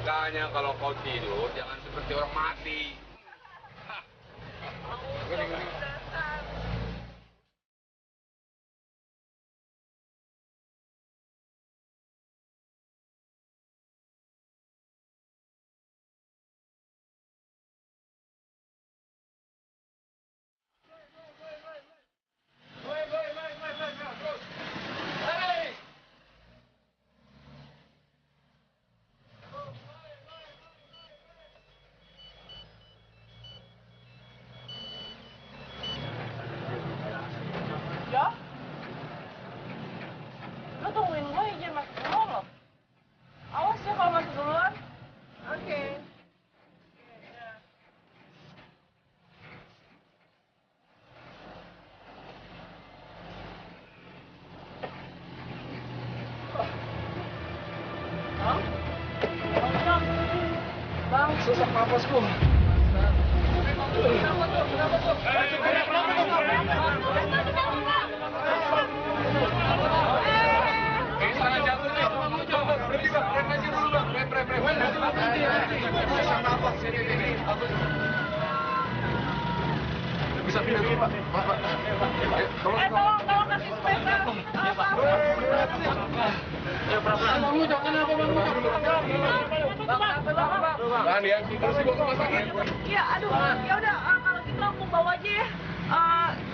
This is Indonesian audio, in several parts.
Makanya kalau kau tidur jangan seperti orang mati. Gini. Ya? Lo tungguin gue izin masuk duluan lo. Awas ya kalau masuk duluan. Oke. Bang? Bang, sesak napasku. Kenapa tuh? Salah jatuh nih. Berhenti bang, rem aja dulu bang. Rem. Sesak napas ini. Bisa pindah dulu pak. Pak. Tolong kasih sepeda. Bang, lu jangan apa bang. Bang, ya, harus dibawa ke rumah sakit. Iya, aduh. Ya udah, kalau gitu aku bawa aja ya.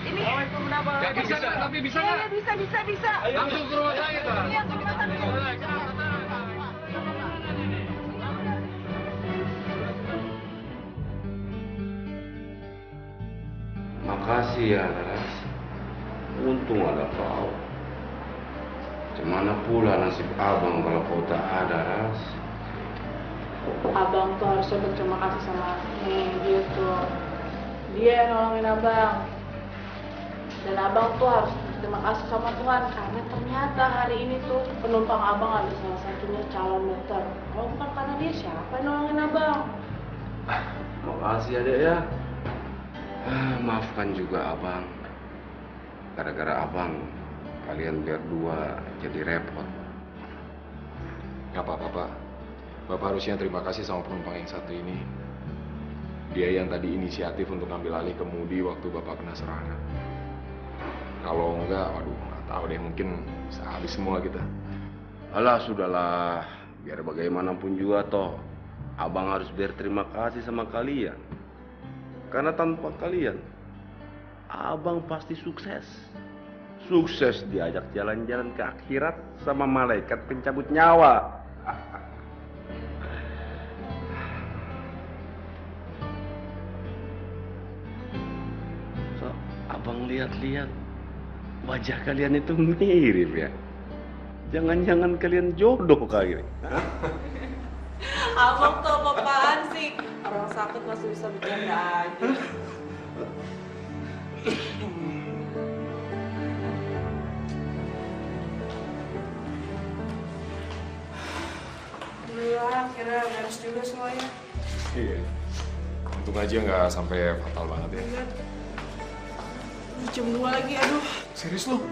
Ini kenapa? Ya bisa, tapi bisa nggak? Iya, bisa. Langsung ke rumah sakit bang. Iya, ke rumah sakit. Makasih ya, Laras. Untung ada kau. Gimana pula nasib abang kalau kau tak ada, Ras? Abang tuh harusnya berterima kasih sama dia tuh. Dia yang nolongin abang. Dan abang tuh harus berterima kasih sama Tuhan karena ternyata hari ini tuh penumpang abang ada salah satunya calon dokter. Kalau bukan karena dia, siapa yang nolongin abang? Makasih adek ya. Maafkan juga abang. Gara-gara abang, kalian berdua jadi repot. Gak apa-apa, Pak. Bapak harusnya terima kasih sama penumpang yang satu ini. Dia yang tadi inisiatif untuk ngambil alih kemudi waktu Bapak kena serangan. Kalau enggak, waduh, nggak tahu deh, mungkin bisa habis semua kita. Alah, sudahlah. Biar bagaimanapun juga toh, abang harus berterima kasih sama kalian. Karena tanpa kalian, abang pasti sukses. Sukses diajak jalan-jalan ke akhirat sama malaikat pencabut nyawa. So, abang lihat-lihat, wajah kalian itu mirip ya. Jangan-jangan kalian jodoh kali ini. Abang tuh apa-apaan sih? Orang sakit masih bisa bercanda aja. Alhamdulillah, akhirnya beres juga semuanya. Iya. Untung aja nggak sampai fatal banget ya. Jam 2 lagi, aduh. Serius lu?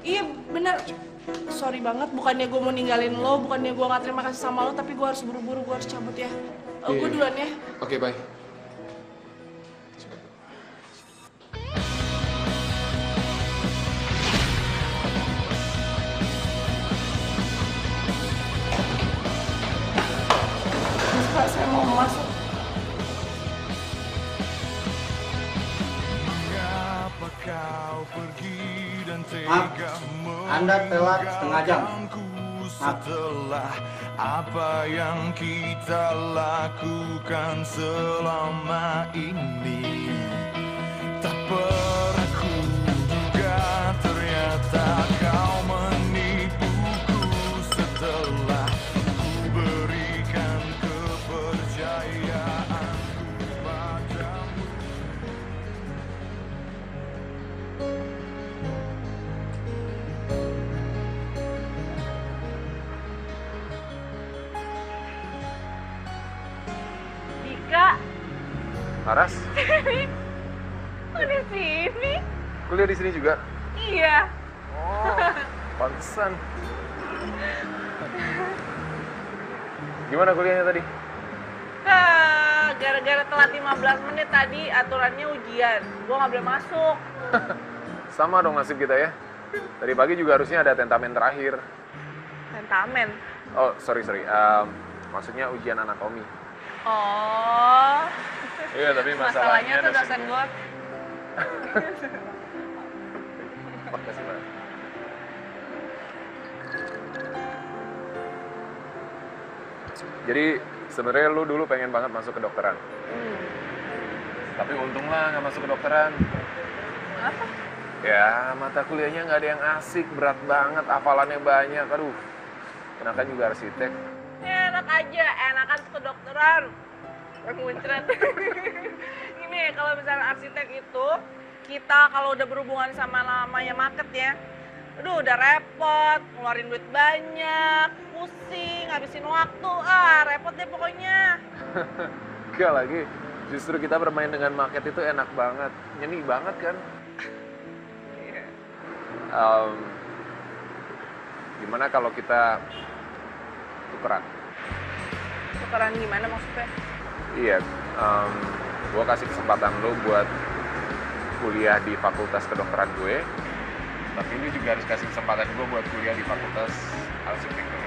Iya, bener. Sorry banget, bukannya gue mau ninggalin lo, bukannya gue gak terima kasih sama lo, tapi gue harus buru-buru, gue harus cabut ya. Gue duluan ya. Oke, bye. Pak, saya mau masuk. Maaf, Anda telat setengah jam. Setelah apa yang kita lakukan selama ini, tak pernah kuduga ternyata kau menipuku setelah ku berikan kepercayaanku padamu. Kak, Laras, kok di sini? kuliah di sini juga? Iya. Oh, pantesan. Gimana kuliahnya tadi? gara-gara telat 15 menit tadi aturannya ujian. Gue nggak boleh masuk. Sama dong nasib kita ya. Tadi pagi juga harusnya ada tentamen terakhir. Tentamen? Oh, sorry. Maksudnya ujian anatomi. Oh. Iya, tapi masalahnya tuh dosen gue. Makasih, Mbak. Jadi sebenarnya lu dulu pengen banget masuk ke dokteran. Tapi untung lah nggak masuk ke dokteran. Kenapa? Ya, mata kuliahnya nggak ada yang asik, berat banget, hafalannya banyak. Aduh, enakan juga arsitek. Enak aja, enakan ke dokteran. Muncrat. Gini, kalau misalnya arsitek itu, kita kalau udah berhubungan sama namanya market ya, aduh udah repot, ngeluarin duit banyak, pusing, ngabisin waktu, repot deh pokoknya. Gak lagi, justru kita bermain dengan market itu enak banget, nyeni banget kan. Gimana kalau kita tukeran? Tukeran gimana maksudnya? Iya, gue kasih kesempatan lo buat kuliah di fakultas kedokteran gue, tapi lu juga harus kasih kesempatan gue buat kuliah di fakultas arsitektur.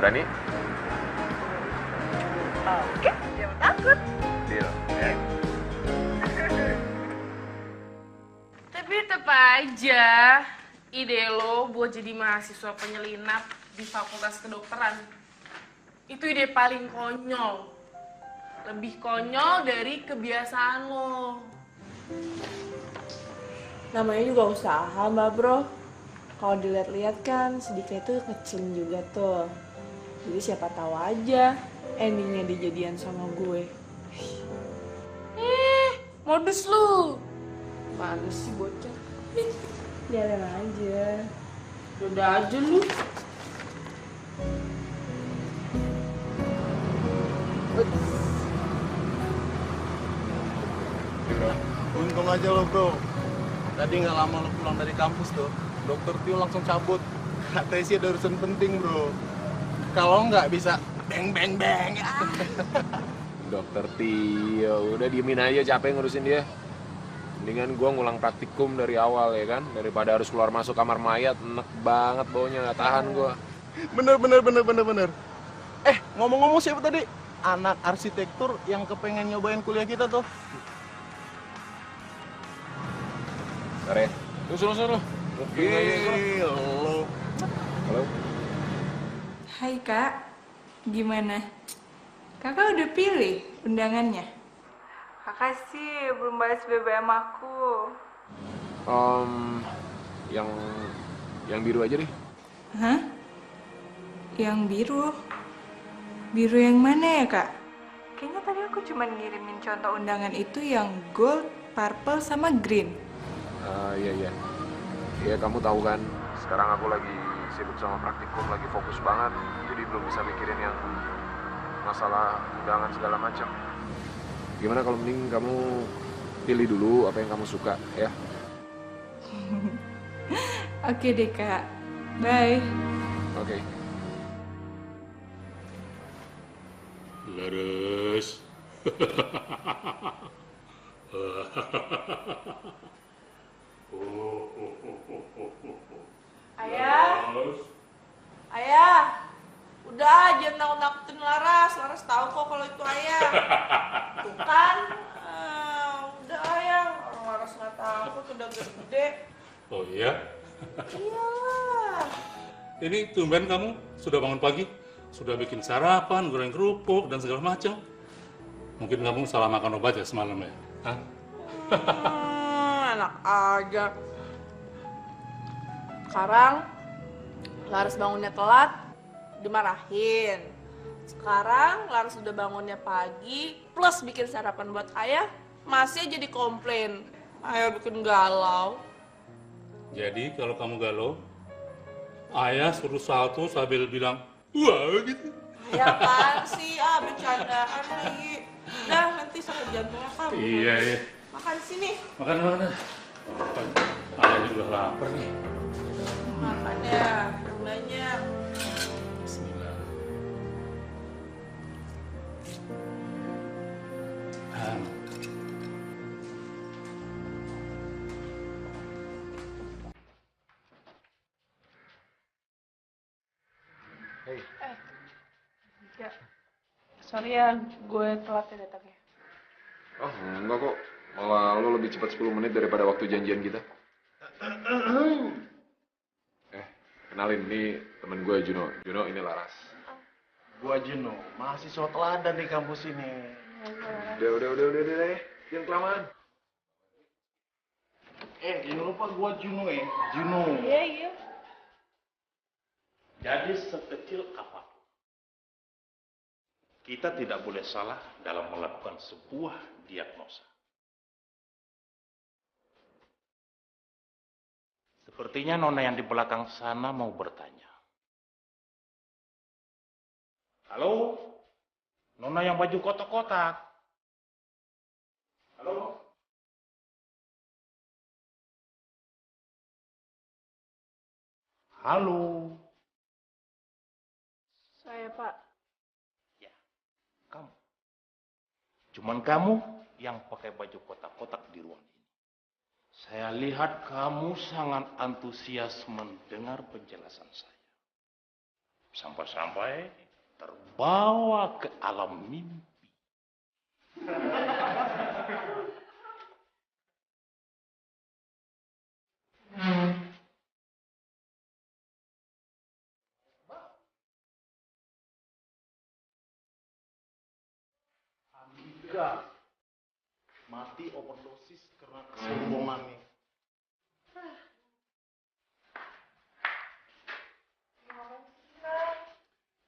Berani? Oke, jangan takut. Deal, ya? Tapi tetap aja ide lo buat jadi mahasiswa penyelinap di fakultas kedokteran itu ide paling konyol. Lebih konyol dari kebiasaan lo. Namanya juga usaha, Mbak Bro. Kalau dilihat-lihat kan sedikit itu kecil juga tuh. Jadi siapa tahu aja endingnya dijadian sama gue. Modus lu. Mana sih bocah? Jalan aja. Udah aja lu. Untung aja lo bro. Tadi nggak lama lo pulang dari kampus tuh, dokter Tio langsung cabut. Katanya sih ada urusan penting bro. Kalau nggak bisa beng beng beng. Dokter Tio, udah diemin aja, capek ngurusin dia. Mendingan gue ngulang praktikum dari awal ya kan, daripada harus keluar masuk kamar mayat, enek banget baunya, nggak tahan gue. Bener. Ngomong-ngomong siapa tadi? Anak arsitektur yang kepengen nyobain kuliah kita tuh. Sore, lu suruh. Lo. Halo. Hai Kak, gimana? Kakak udah pilih undangannya? Kakak sih belum balas BBM aku. Yang biru aja deh. Hah? Yang biru? Biru yang mana ya Kak? Kayaknya tadi aku cuma ngirimin contoh undangan itu yang gold, purple, sama green. Iya. Iya, kamu tahu kan, sekarang aku lagi sibuk sama praktikum, lagi fokus banget. Jadi belum bisa mikirin yang masalah undangan segala macam. Gimana kalau mending kamu pilih dulu apa yang kamu suka, ya? Oke deh Kak, bye. Oke. Laras. Ayah, udah jangan nakut-nakutin Laras tahu kok kalau itu ayah. Tuh kan, udah ayah, orang Laras nggak takut udah gede. Oh iya? Iyalah. Ini tumben kamu sudah bangun pagi, sudah bikin sarapan, goreng kerupuk dan segala macam. Mungkin kamu salah makan obat ya semalam ya? Hah? Enak aja. Sekarang Laras bangunnya telat, dimarahin. Sekarang Laras udah bangunnya pagi, plus bikin sarapan buat ayah, masih aja dikomplain. Ayah bikin galau. Jadi kalau kamu galau, ayah suruh salto sambil bilang, wah gitu. Ya apaan sih, bercandaan lagi. Dah, nanti sakit jantungnya kamu. Iya. Makan sini. Makan. Ayah juga lapar nih. Makan ya, banyak. Bismillah. Ya, sorry ya, gue telat ya datangnya. Oh, enggak kok. Malah lo lebih cepat 10 menit daripada waktu janjian kita. Kenalin, ini temen gue Juno. Juno, ini Laras. Gua Juno, mahasiswa teladan di kampus ini. Udah. Jangan kelamaan. Jangan lupa gua Juno ya. Juno. Iya. Jadi sekecil apapun, kita tidak boleh salah dalam melakukan sebuah diagnosa. Sepertinya nona yang di belakang sana mau bertanya. Halo? Nona yang baju kotak-kotak. Halo? Halo? Saya, Pak. Ya, kamu. Cuman kamu yang pakai baju kotak-kotak di ruang ini. Saya lihat kamu sangat antusias mendengar penjelasan saya. Sampai-sampai terbawa ke alam mimpi. Andika mati overdosis karena kesombongannya.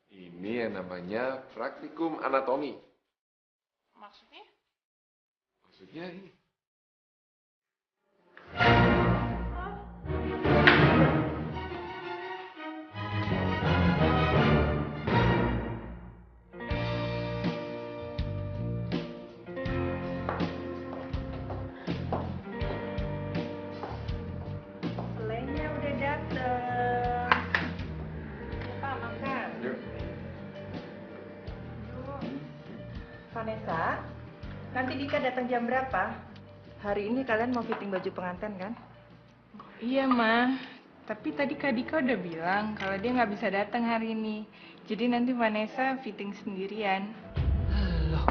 Ini yang namanya praktikum anatomi. Maksudnya? Maksudnya ini. Selainya udah dateng. Pak, makan. Yuk. Vanessa, nanti Dika datang jam berapa? Hari ini kalian mau fitting baju pengantin kan? Iya, Ma. Tapi tadi Kak Dika udah bilang kalau dia nggak bisa datang hari ini. Jadi nanti Vanessa fitting sendirian. Loh,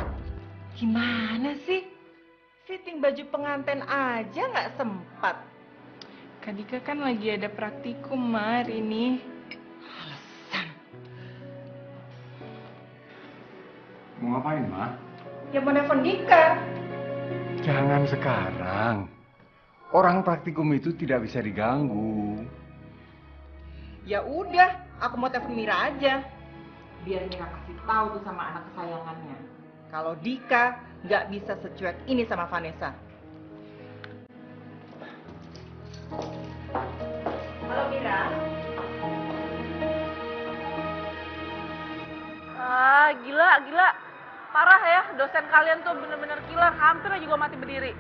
gimana sih? Fitting baju pengantin aja nggak sempat. Kak Dika kan lagi ada praktikum, Ma, hari ini. Alasan. Mau ngapain, Ma? Ya mau nelfon Dika. Jangan sekarang. Orang praktikum itu tidak bisa diganggu. Ya udah, aku mau telepon Mira aja. Biar Mira kasih tahu tuh sama anak kesayangannya. Kalau Dika nggak bisa secuek ini sama Vanessa. Halo Mira. Ah, gila. Parah ya, dosen kalian tuh bener-bener killer. Hampir aja juga mati berdiri.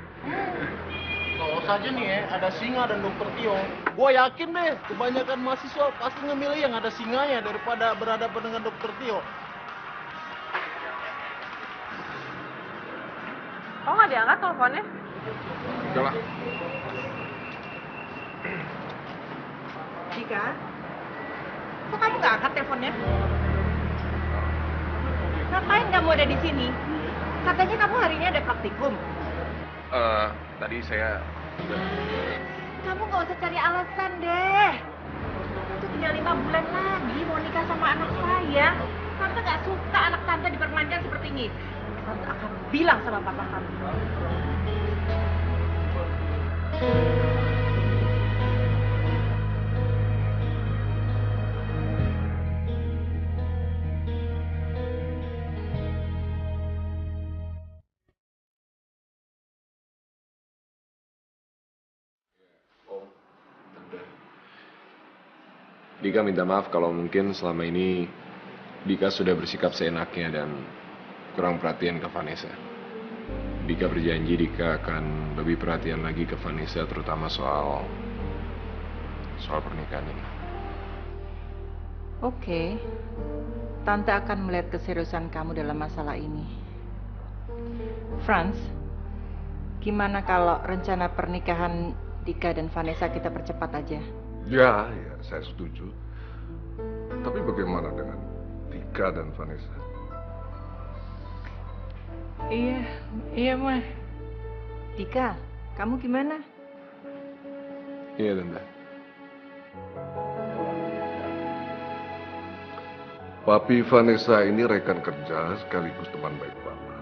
Kalau saja nih ya, ada singa dan dokter Tio. Gua yakin deh, kebanyakan mahasiswa pasti ngemilih yang ada singanya daripada berhadapan dengan dokter Tio. Kok nggak diangkat teleponnya? Udah lah. Dika, kok kamu nggak angkat teleponnya? Ngapain kamu ada di sini? Katanya kamu hari ini ada praktikum. Tadi saya Kamu nggak usah cari alasan deh. Itu tinggal 5 bulan lagi mau nikah sama anak saya. Tante nggak suka anak tante dipermanjakan seperti ini. Tante akan bilang sama papa kamu. Dika minta maaf kalau mungkin selama ini Dika sudah bersikap seenaknya dan kurang perhatian ke Vanessa. Dika berjanji Dika akan lebih perhatian lagi ke Vanessa, terutama soal pernikahan ini. Oke, Tante akan melihat keseriusan kamu dalam masalah ini. Franz, gimana kalau rencana pernikahan Dika dan Vanessa kita percepat aja? Ya, saya setuju. Tapi bagaimana dengan Tika dan Vanessa? Iya, Mah. Tika, kamu gimana? Iya, Tante. Papi Vanessa ini rekan kerja sekaligus teman baik Papa.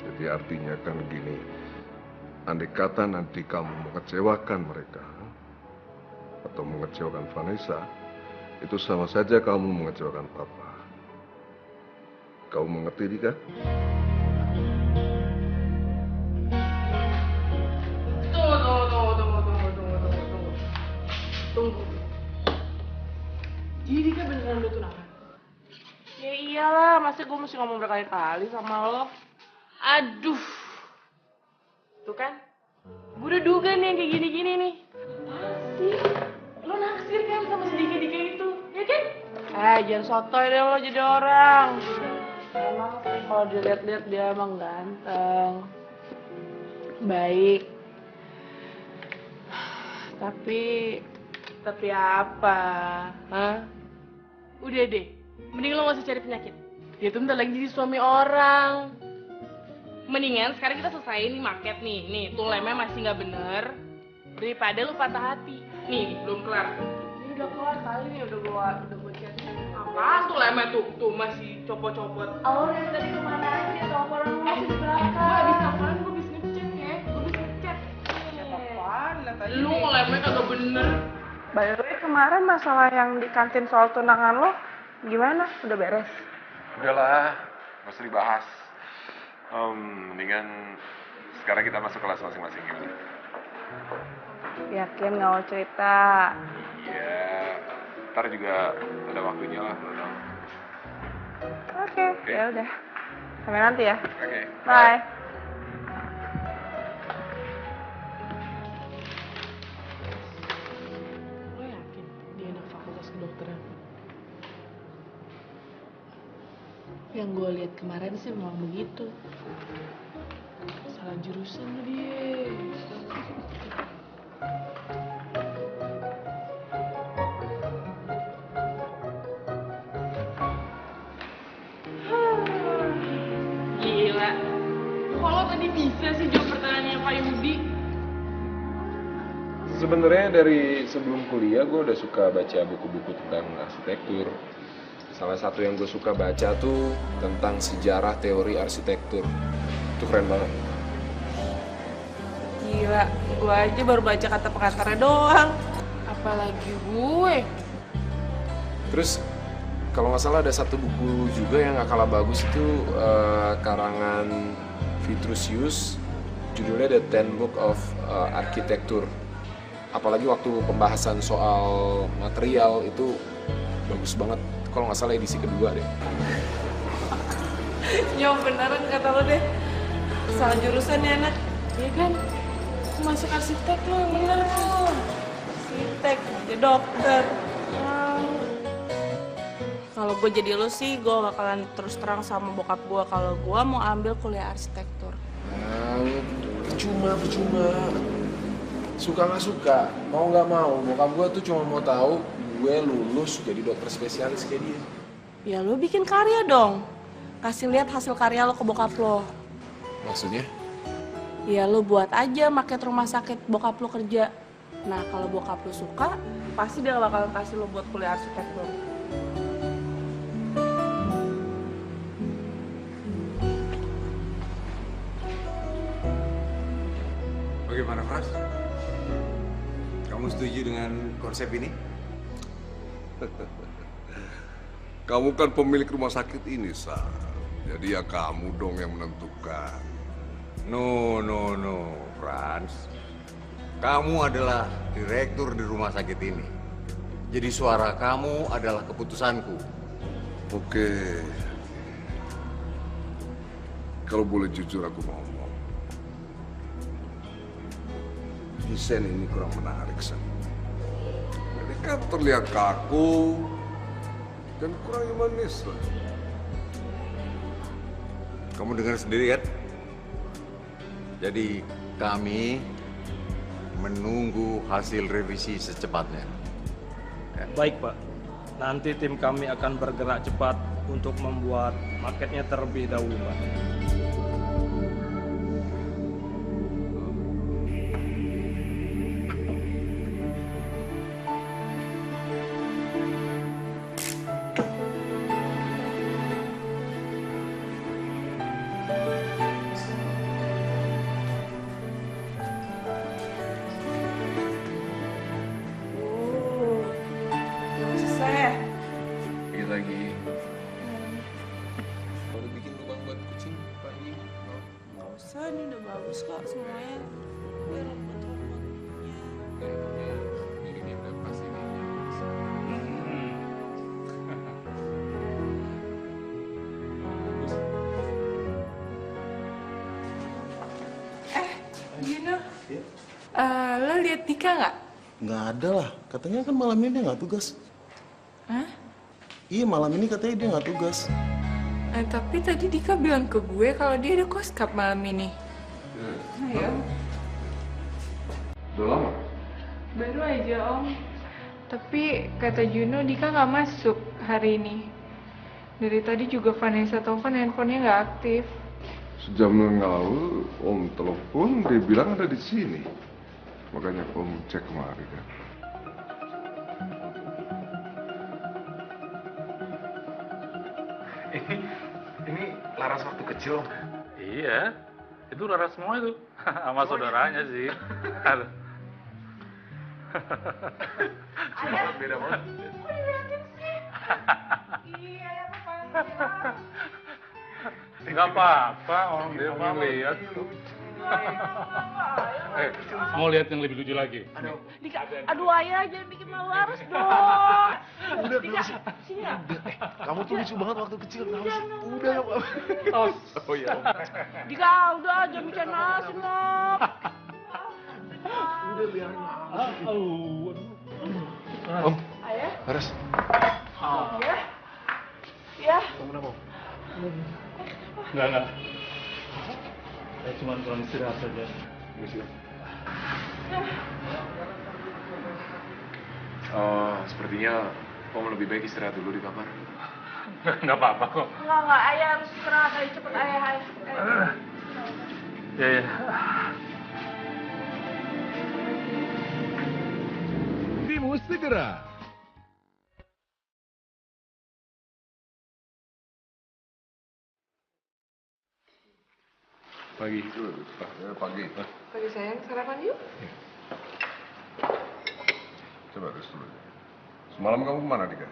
Jadi artinya kan gini, andai kata nanti kamu mengecewakan mereka atau mengecewakan Vanessa, itu sama saja kamu mengecewakan Papa. Kamu mengerti, Dika? Tunggu. Jadi Dika beneran udah tunangan? Ya iyalah, masa gue mesti ngomong berkali-kali sama lo? Aduh. Tuh kan? Gue udah duga nih yang kayak gini-gini nih. Sih, lo naksir kan sama si Dika-Dika itu, ya kan? Jangan sotoy deh lo jadi orang. Emang sih kalau dilihat-lihat dia emang ganteng, baik. Tapi apa? Hah? Udah deh, mending lo gak usah cari penyakit. Dia tuh bentar lagi jadi suami orang. Mendingan sekarang kita selesaiin nih market nih. Nih, tuh lemnya masih gak bener. Daripada lo patah hati. Nih, belum kelar. Ini udah kelar kali nih, udah gue chat. Apaan tuh lemnya tuh masih copot-copot. Oh, dari tadi kemana aja? Teleponan lo masih di belakang. Gue abis teleponan, gue bisa ngechat ya. Gue bisa ngechat. Apaan? Lu kok lemnya kagak bener. By the way, kemarin masalah yang di kantin soal tunangan lo, gimana? Udah beres? Udahlah, gak usah dibahas. Mendingan sekarang kita masuk kelas masing-masing gimana? Yakin gak mau cerita? Iya, ntar juga ada waktunya lah. Oke, ya udah. Sampai nanti ya. Oke. Bye. Lo yakin dia anak fakultas kedokteran? Yang gue lihat kemarin sih memang begitu. Salah jurusan dia. Gila. Kalau tadi bisa sih jawab pertanyaannya Pak Yudi. Sebenarnya dari sebelum kuliah gue udah suka baca buku-buku tentang arsitektur. Salah satu yang gue suka baca tuh tentang sejarah teori arsitektur. Itu keren banget. Gila, gue aja baru baca kata pengantarnya doang. Apalagi gue. Terus kalau nggak salah ada satu buku juga yang nggak kalah bagus itu karangan Vitruvius, judulnya The 10 Book of Architecture. Apalagi waktu pembahasan soal material itu bagus banget. Kalau nggak salah edisi kedua deh. Yo beneran kata lo deh. Salah jurusan ya anak. Iya kan? Masuk arsitek lo yang bener lo. Arsitek, jadi dokter. Kalau gue jadi lo sih, gue bakalan terus terang sama bokap gue kalau gue mau ambil kuliah arsitektur. Percuma. Suka nggak suka, mau nggak mau, bokap gue tuh cuma mau tahu gue lulus jadi dokter spesialis kayak dia. Ya lo bikin karya dong. Kasih lihat hasil karya lo ke bokap lo. Maksudnya? Ya lo buat aja market rumah sakit bokap lo kerja. Nah kalau bokap lo suka, pasti dia bakal kasih lo buat kuliah arsitektur. Bagaimana, Pras? Kamu setuju dengan konsep ini? Kamu kan pemilik rumah sakit ini, Sa. Jadi ya kamu dong yang menentukan. No, Frans. Kamu adalah direktur di rumah sakit ini. Jadi suara kamu adalah keputusanku. Oke. Kalau boleh jujur aku mau ngomong. Desain ini kurang menarik, Sa. Ini kan terlihat kaku dan kurang humanis lah. Kamu dengar sendiri kan? Jadi kami menunggu hasil revisi secepatnya. Baik, Pak. Nanti tim kami akan bergerak cepat untuk membuat marketnya terlebih dahulu, Pak. Dikit lagi. Baru bikin lubang buat kucing pagi. Nggak usah, ini udah bagus kok semuanya. Biar rumput-rumputnya. Ini udah pasti nih. Gino, lo lihat Dika nggak? Nggak ada lah, katanya kan malam ini dia nggak tugas. Hah? Iya, malam ini katanya dia nggak tugas. Tapi tadi Dika bilang ke gue kalau dia ada koskap malam ini. Ayo. Udah lama? Baru aja Om. Tapi kata Juno Dika nggak masuk hari ini. Dari tadi juga Vanessa telepon handphonenya nggak aktif. Sejam yang lalu Om telepon, dia bilang ada di sini. Makanya Om cek kemari kan. Ini Laras waktu kecil, Om. Iya, itu Laras semua itu. Sama saudaranya sih. Aduh. Beda banget. Kok diliatin sih? Iya, ya apa Nggak apa-apa, orang dia mau lihat. Mau lihat yang lebih lucu lagi? Dika, aduh ayah jangan bikin malu Laras dong. Udah, Dika, sini ya. Kamu tuh lucu banget waktu kecil. Udah ya, Oh iya. Dika, udah jangan bicara asin dong. Udah biarin Om. Ayah? Laras. Ya. Ya. Kamu kenapa? Enggak. Saya cuma kurang istirahat saja. Oh, sepertinya Om lebih baik istirahat dulu di kamar. Nggak apa-apa kok. Enggak, ayah harus istirahat. Ayo cepet ayah. Ya. Primus segera. Pagi. Pagi. Pagi sayang, sarapan yuk. Coba rest dulu. Semalam kamu kemana, Dika?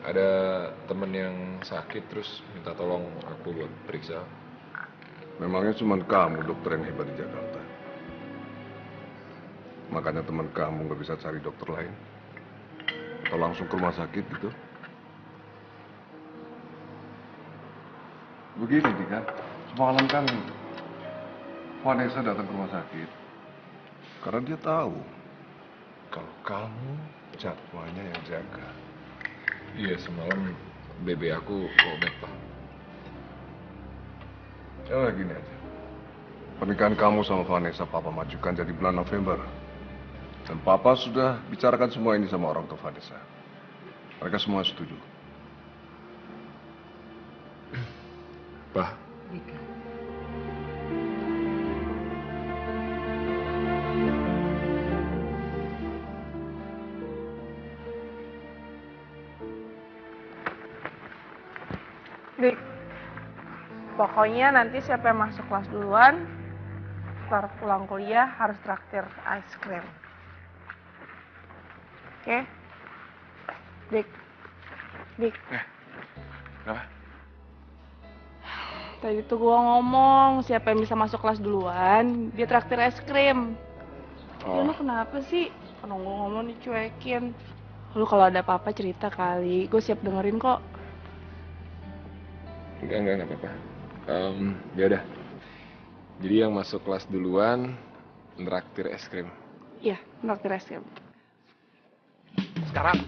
Ada temen yang sakit terus minta tolong aku buat periksa. Memangnya cuma kamu dokter yang hebat di Jakarta? Makanya teman kamu nggak bisa cari dokter lain? Atau langsung ke rumah sakit gitu? Begini, Dika. Semalam kan Vanessa datang ke rumah sakit. Karena dia tahu kalau kamu jadwalnya yang jaga. Iya, semalam BB aku lowbat, Pak. Ya gini aja. Pernikahan kamu sama Vanessa Papa majukan jadi bulan November. Dan Papa sudah bicarakan semua ini sama orang tua Vanessa. Mereka semua setuju. Pak. Dik, pokoknya nanti siapa yang masuk kelas duluan, setelah pulang kuliah harus traktir ice cream. Oke? Dik. Kenapa? Tadi tuh gua ngomong siapa yang bisa masuk kelas duluan, dia traktir es krim. Lu kenapa sih? Kalau gua ngomong dicuekin. Lu kalau ada apa-apa cerita kali, gue siap dengerin kok. Enggak apa-apa. Ya udah. Jadi yang masuk kelas duluan nraktir es krim. Iya, traktir es krim. Sekarang.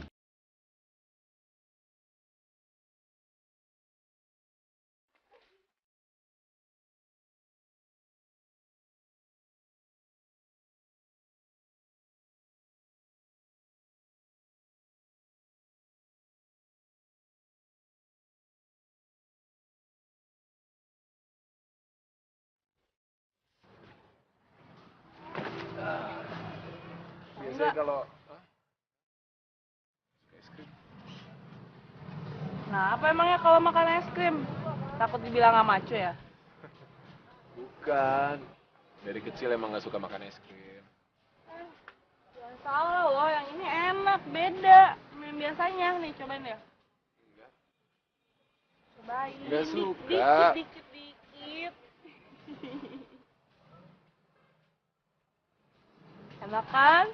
deh kalau es krim. Nah, apa emangnya kalau makan es krim? Takut dibilang nggak maco ya? Bukan. Dari kecil emang nggak suka makan es krim. Jangan salah loh, yang ini enak, beda. Yang biasanya, nih cobain ya. Cobain. Nggak suka. Dikit. Enak kan?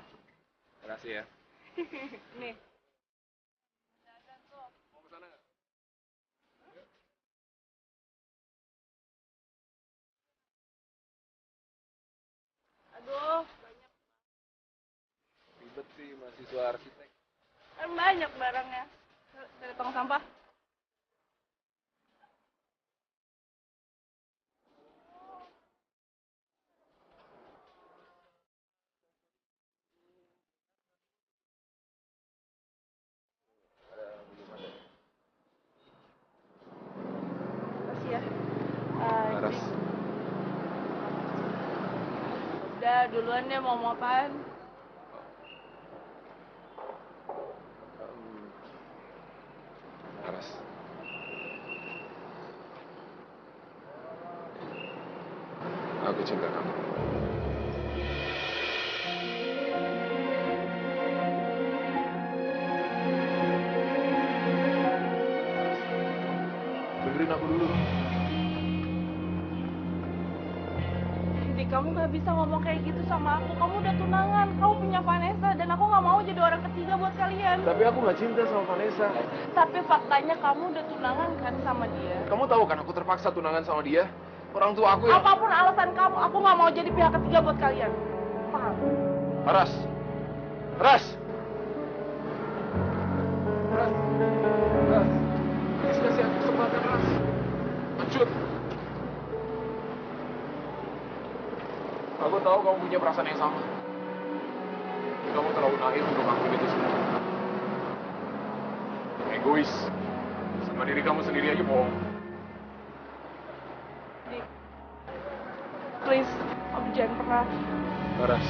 Makasih ya. Nih. Mau ke sana nggak? Aduh, banyak. Ribet sih mahasiswa arsitek. Kan banyak barangnya. Dari tong sampah. Makasih ya. Laras. Udah, duluan deh mau apaan? Laras. Aku cinta kamu. Dengerin aku dulu. Kamu gak bisa ngomong kayak gitu sama aku. Kamu udah tunangan, kamu punya Vanessa, dan aku gak mau jadi orang ketiga buat kalian. Tapi aku nggak cinta sama Vanessa. Tapi faktanya kamu udah tunangan kan sama dia. Kamu tahu kan aku terpaksa tunangan sama dia. Orang tua aku yang... Apapun alasan kamu, aku gak mau jadi pihak ketiga buat kalian. Paham? Ras. Ras. Please kasih aku kesempatan, Ras. Lanjut. Aku tahu kamu punya perasaan yang sama. Kamu terlalu naif untuk ngelakuin itu semua. Egois. Sama diri kamu sendiri aja bohong. Dik, please, kamu jangan pernah. Laras.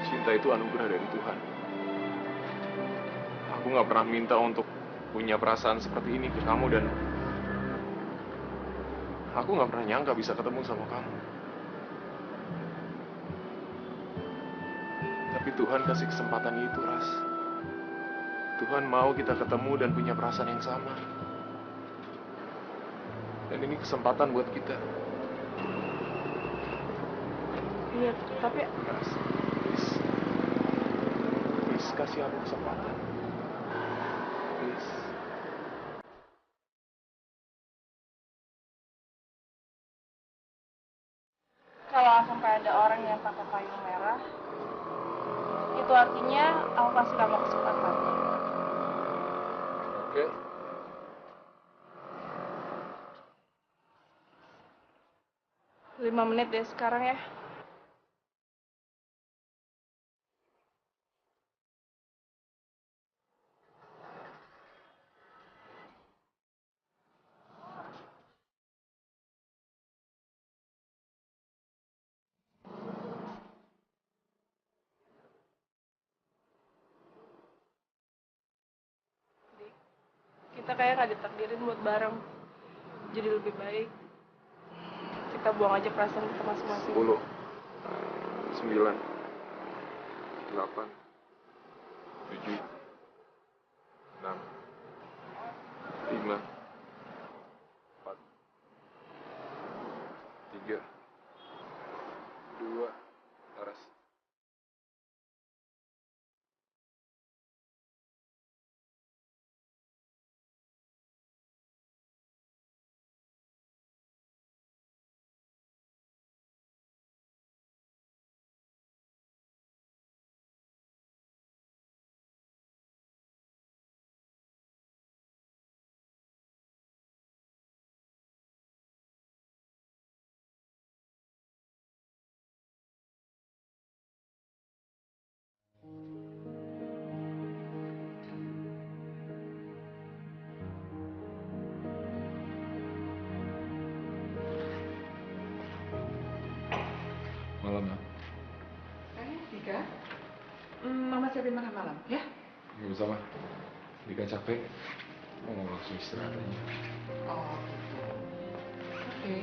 Cinta itu anugerah dari Tuhan. Aku nggak pernah minta untuk punya perasaan seperti ini ke kamu dan aku nggak pernah nyangka bisa ketemu sama kamu. Tapi Tuhan kasih kesempatan itu, Ras. Tuhan mau kita ketemu dan punya perasaan yang sama. Dan ini kesempatan buat kita. Iya, tapi... Ras, please. Please, kasih aku kesempatan. Please. Kalau sampai ada orang yang pakai payung merah, itu artinya aku kasih kamu kesempatan. Oke. Okay. 5 menit deh sekarang ya. Kita kayak gak ditakdirin buat bareng. Jadi lebih baik kita buang aja perasaan kita masing-masing. 10 9 8 7 6 5 4 3 2 Laras. Malam ya. Dika, Mama siapin makan malam, ya? Nggak usah, Ma. Dika capek. Mau langsung istirahat aja. Oh, gitu. Oke.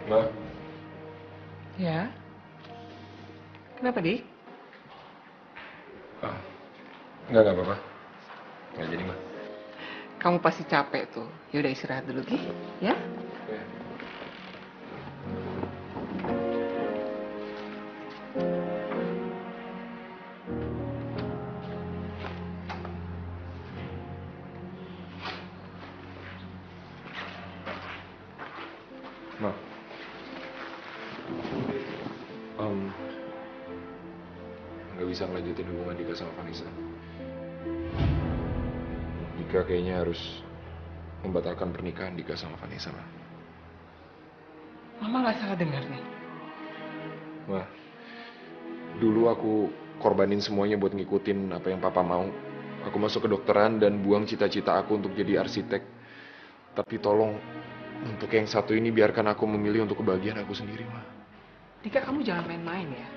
Mbak, Ya? Kenapa, Dik? enggak apa-apa. Nggak jadi, Ma. Kamu pasti capek tuh. Ya udah istirahat dulu, Ki. Ya? Ma. Nggak bisa ngelanjutin hubungan Dika sama Vanessa. Dika kayaknya harus membatalkan pernikahan Dika sama Vanessa, Ma. Mama nggak salah dengar nih. Ma, dulu aku korbanin semuanya buat ngikutin apa yang Papa mau. Aku masuk ke dokteran dan buang cita-cita aku untuk jadi arsitek. Tapi tolong, untuk yang satu ini biarkan aku memilih untuk kebahagiaan aku sendiri, Ma. Dika, kamu jangan main-main ya.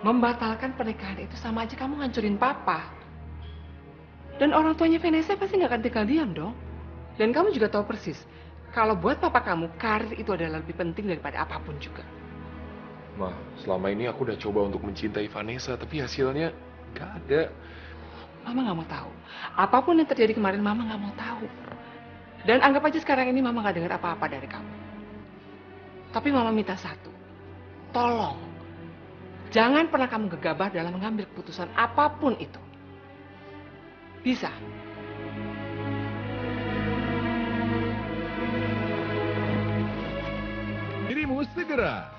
Membatalkan pernikahan itu sama aja kamu ngancurin Papa. Dan orang tuanya Vanessa pasti nggak akan tinggal diam dong. Dan kamu juga tahu persis, kalau buat Papa kamu, karir itu adalah lebih penting daripada apapun juga. Ma, selama ini aku udah coba untuk mencintai Vanessa, tapi hasilnya nggak ada. Mama nggak mau tahu. Apapun yang terjadi kemarin, Mama nggak mau tahu. Dan anggap aja sekarang ini Mama nggak dengar apa-apa dari kamu. Tapi Mama minta satu, tolong, jangan pernah kamu gegabah dalam mengambil keputusan apapun itu. Bisa? Dirimu segera.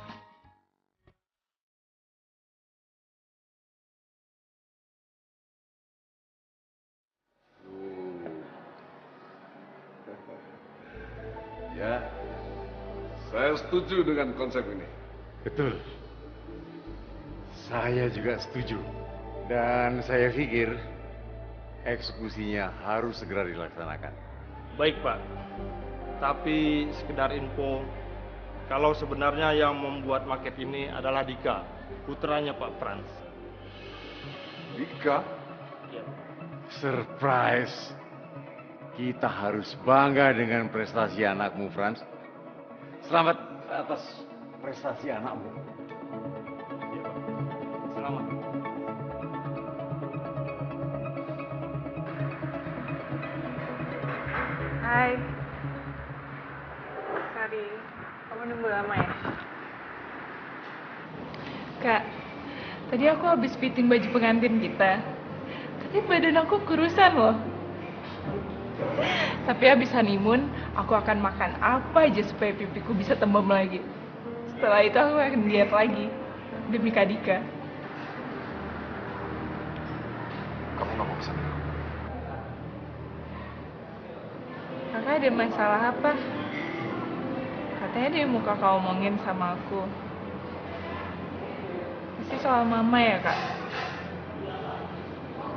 Ya, saya setuju dengan konsep ini. Betul. Saya juga setuju. Dan saya pikir eksekusinya harus segera dilaksanakan. Baik, Pak. Tapi sekedar info, kalau sebenarnya yang membuat maket ini adalah Dika, putranya Pak Frans. Dika? Ya. Surprise. Kita harus bangga dengan prestasi anakmu, Frans. Selamat atas prestasi anakmu. Selamat. Hai. Sorry, kamu nunggu lama ya? Kak, tadi aku habis fitting baju pengantin kita. Tapi badan aku kurusan loh. Tapi habis honeymoon, aku akan makan apa aja supaya pipiku bisa tembem lagi. Setelah itu aku akan diet lagi. Demi Kak Dika. Kamu nggak mau pesan aku? Kakak ada masalah apa? Katanya dia mau kakak omongin sama aku. Pasti soal mama ya, Kak?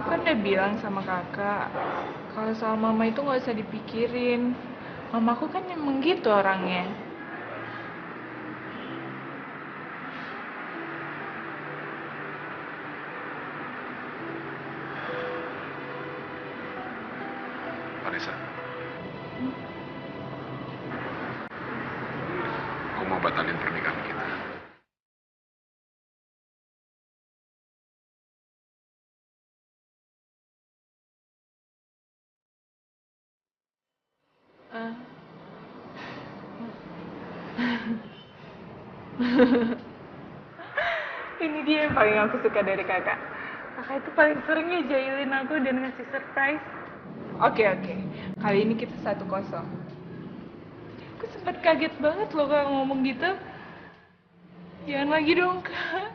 Aku kan udah bilang sama kakak, kalau soal mama itu nggak usah dipikirin. Mamaku kan emang gitu orangnya. Vanessa. Aku mau batalin pernikahan kita. Ini dia yang paling aku suka dari kakak. Kakak itu paling sering ngejailin aku dan ngasih surprise. Oke. Kali ini kita 1-0. Aku sempat kaget banget loh kalau ngomong gitu. Jangan lagi dong, Kak.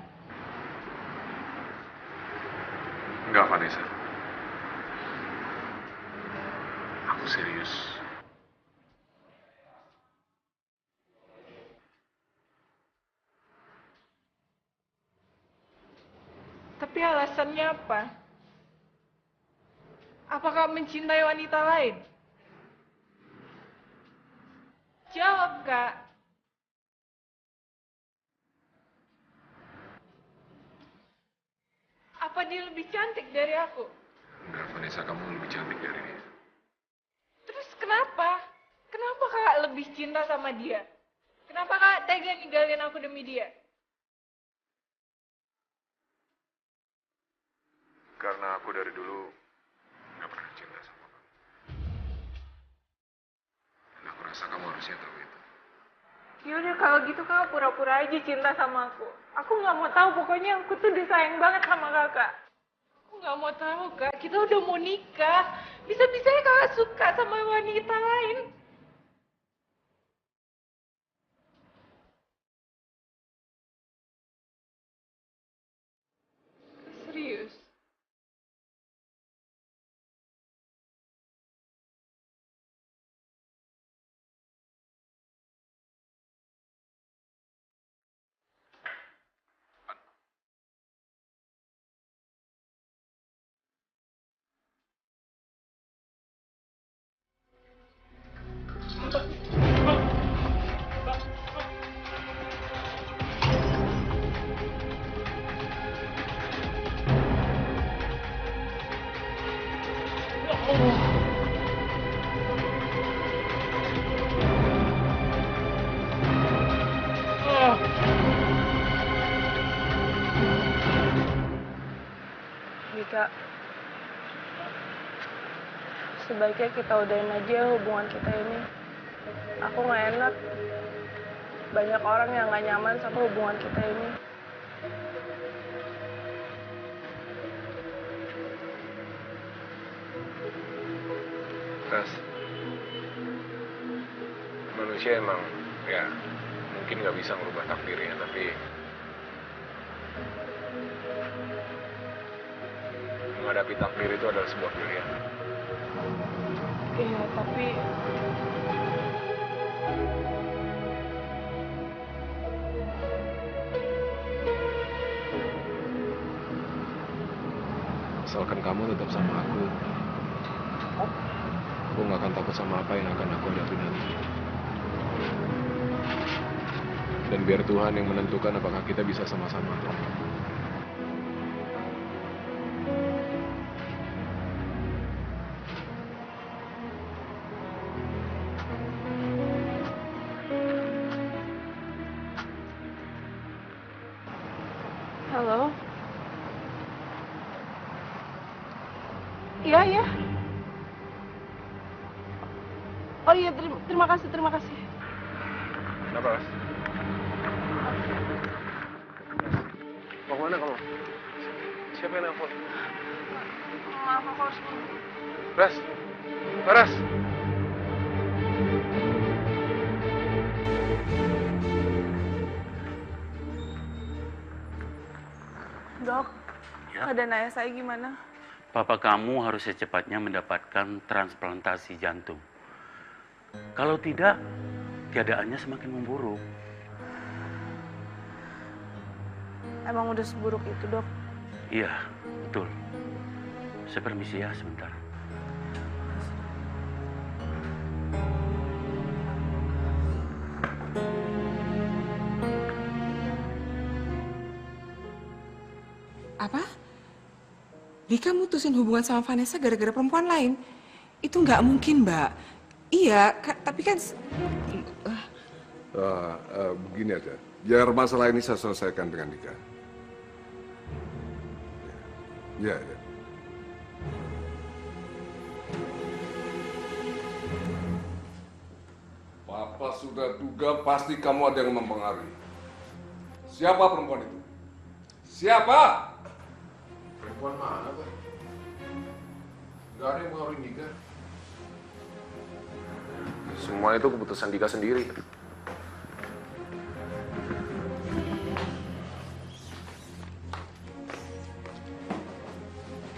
Enggak, Vanessa. Aku serius. Tapi alasannya apa? Apakah mencintai wanita lain? Jawab, Kak. Apa dia lebih cantik dari aku? Enggak, Vanessa, kamu lebih cantik dari dia. Terus kenapa? Kenapa Kak lebih cinta sama dia? Kenapa Kak tega ninggalin aku demi dia? Karena aku dari dulu nggak pernah cinta sama kamu. Dan aku rasa kamu harusnya tahu itu. Yaudah kalau gitu Kak pura-pura aja cinta sama aku. Aku nggak mau tahu, pokoknya aku tuh disayang banget sama Kakak. Aku nggak mau tahu Kak, kita udah mau nikah. Bisa-bisanya Kakak suka sama wanita lain. Serius. Dika, sebaiknya kita udahin aja hubungan kita ini. Aku nggak enak. Banyak orang yang nggak nyaman sama hubungan kita ini. Ras, manusia emang ya mungkin nggak bisa merubah takdirnya, tapi menghadapi takdir itu adalah sebuah pilihan. Iya, tapi asalkan kamu tetap sama aku nggak akan takut sama apa yang akan aku hadapi nanti. Dan biar Tuhan yang menentukan apakah kita bisa sama-sama atau enggak. halo. Iya, iya. Oh iya, terima kasih. Kenapa, Ras? Mau kemana kamu? Siapa yang nelfon? Maaf, aku harus Ras! Ras! Dok, keadaan ayah saya gimana? Papa kamu harus secepatnya mendapatkan transplantasi jantung. Kalau tidak, keadaannya semakin memburuk. Emang udah seburuk itu, Dok? Iya, betul. Saya permisi ya sebentar. Apa? Dika mutusin hubungan sama Vanessa gara-gara perempuan lain? Itu nggak mungkin, Mbak. Iya, tapi kan... Begini aja, biar masalah ini saya selesaikan dengan Dika. Ya. Papa sudah duga pasti kamu ada yang mempengaruhi. Siapa perempuan itu? Siapa? Perempuan mana, Pak? Gak ada yang mengaruhi Dika. Semua itu keputusan Dika sendiri.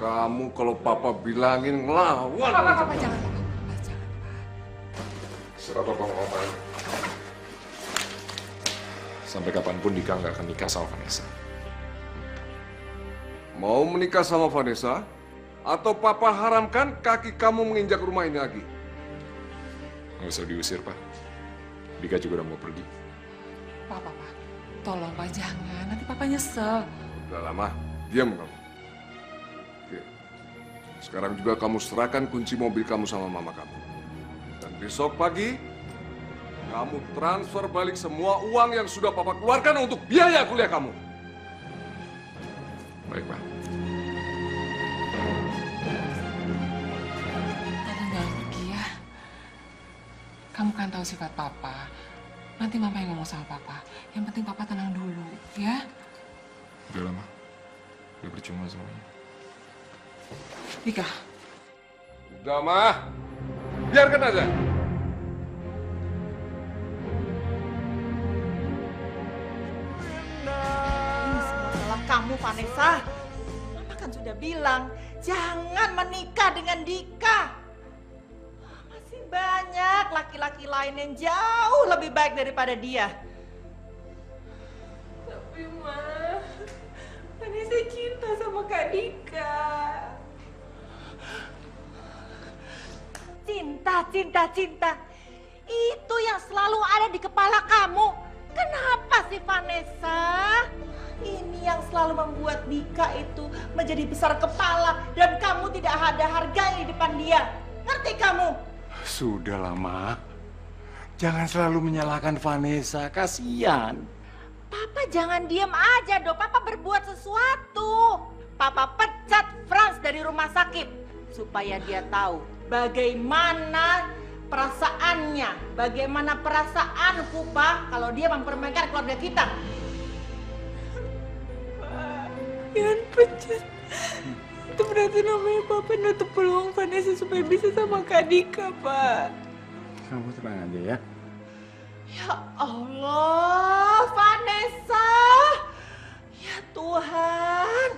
Kamu kalau Papa bilangin ngelawan. Papa, jangan. Serah Papa mau ngapain. Sampai kapanpun Dika nggak akan nikah sama Vanessa. Mau menikah sama Vanessa? Atau Papa haramkan kaki kamu menginjak rumah ini lagi? Nggak usah diusir, Pak. Dika juga udah mau pergi. Pak, tolong Pak jangan, nanti Papa nyesel. Udah lama, diam kamu. Oke. Sekarang juga kamu serahkan kunci mobil kamu sama mama kamu. Dan besok pagi, kamu transfer balik semua uang yang sudah Papa keluarkan untuk biaya kuliah kamu. Baik, Pak. Tante jangan pergi ya. Kamu kan tahu sifat Papa. Nanti Mama yang ngomong sama Papa. Yang penting Papa tenang dulu, ya? Udah lama. Udah percuma semuanya. Dika. Udah, Mah. Biarkan aja. Ini semua salah kamu, Vanessa. Mama kan sudah bilang, jangan menikah dengan Dika. Masih banyak laki-laki lain yang jauh lebih baik daripada dia. Tapi Ma, Vanessa cinta sama Kak Dika. Cinta. Itu yang selalu ada di kepala kamu. Kenapa sih Vanessa? Ini yang selalu membuat Dika itu menjadi besar kepala dan kamu tidak ada harganya di depan dia. Ngerti kamu? Sudahlah, Ma. Jangan selalu menyalahkan Vanessa, kasihan. Papa jangan diam aja dong, Papa berbuat sesuatu. Papa pecat Franz dari rumah sakit supaya dia tahu bagaimana perasaannya, bagaimana perasaanku, Pak, kalau dia mempermainkan keluarga kita. Jangan pecat. Itu berarti namanya Papa nutup peluang Vanessa supaya bisa sama Kak Dika, Pak. Kamu tenang aja ya. Ya Allah, Vanessa. Ya Tuhan.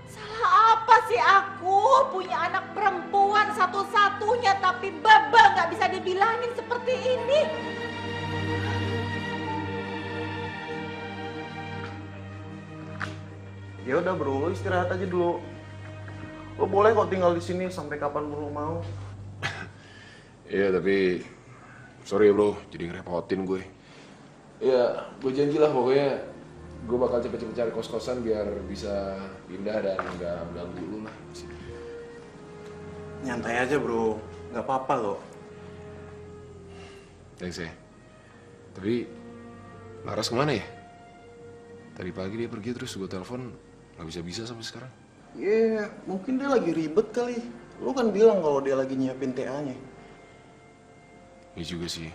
Salah apa sih aku? Punya anak perempuan satu-satunya tapi bebel nggak bisa dibilangin seperti ini. Ya udah bro, lo istirahat aja dulu. Lo boleh kok tinggal di sini sampai kapan lo mau. Iya, tapi sorry ya bro, jadi ngerepotin gue. Ya, gue janjilah pokoknya gue bakal cepet-cepet cari kos-kosan biar bisa pindah dan nggak ganggu lu lah. Nyantai aja bro, nggak apa-apa kok. Thanks ya. Tapi Laras kemana ya? Tadi pagi dia pergi terus gue telepon nggak bisa-bisa sampai sekarang. Iya, mungkin dia lagi ribet kali. Lu kan bilang kalau dia lagi nyiapin TA-nya. Iya juga sih.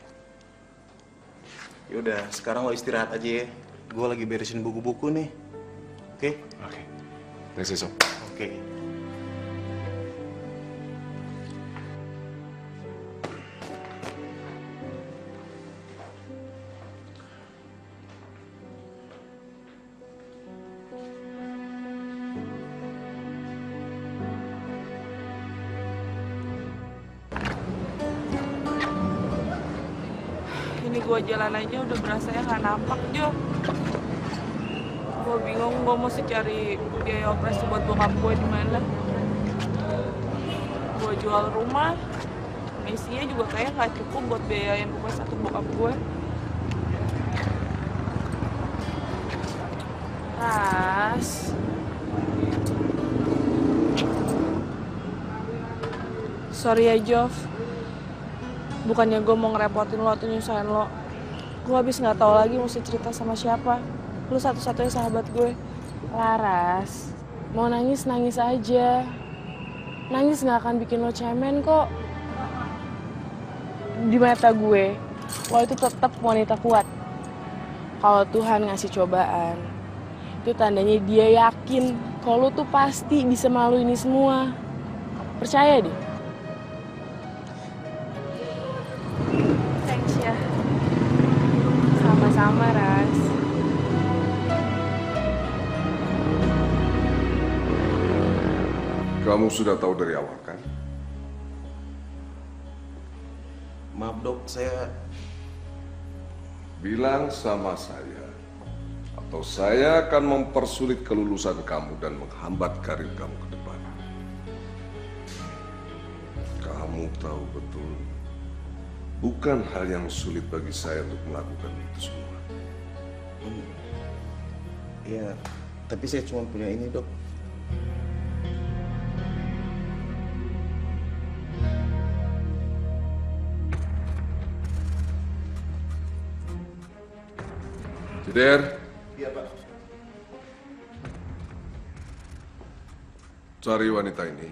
Yaudah, sekarang lo istirahat aja ya. Gue lagi beresin buku-buku nih. Oke? Oke. Thanks ya, Sob. Oke. Ini gue jalan aja udah berasa ya nggak napak, Jo. Gue bingung gue mesti cari biaya operasi buat bokap gue di mana. Gue jual rumah, isinya juga kayaknya nggak cukup buat biayain rumah satu bokap gue. Ras, sorry ya Jov. Bukannya gue mau ngerepotin lo atau nyusahin lo. Gue habis nggak tahu lagi mesti cerita sama siapa. Lu satu-satunya sahabat gue. Laras, mau nangis aja. Nangis nggak akan bikin lo cemen kok. Di mata gue, lo itu tetap wanita kuat. Kalau Tuhan ngasih cobaan, itu tandanya dia yakin kalau lo tuh pasti bisa melalui ini semua. Percaya deh. Thanks ya. Sama-sama, Ras. Kamu sudah tahu dari awal kan? Maaf dok, saya... Bilang sama saya, atau saya akan mempersulit kelulusan kamu dan menghambat karir kamu ke depan. Kamu tahu betul Bukan hal yang sulit bagi saya untuk melakukan itu semua. Iya, tapi saya cuma punya ini, Dok. Jeder, Iya, Pak. cari wanita ini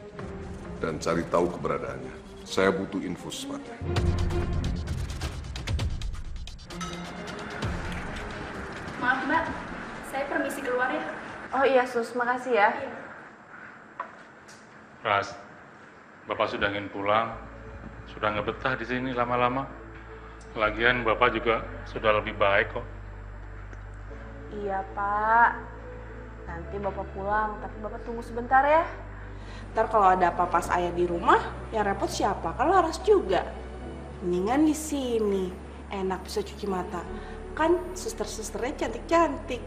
dan cari tahu keberadaannya. Saya butuh info secepatnya. Maaf Mbak, saya permisi keluar ya. Oh iya Sus, makasih ya. Ras, Bapak sudah ingin pulang, sudah nggak betah di sini lama-lama. Lagian Bapak juga sudah lebih baik kok. Iya Pak, nanti Bapak pulang, tapi Bapak tunggu sebentar ya. Ntar kalau ada apa-apa ayah di rumah, yang repot siapa? Kan Laras juga. Mendingan di sini, enak bisa cuci mata. Kan suster-susternya cantik-cantik.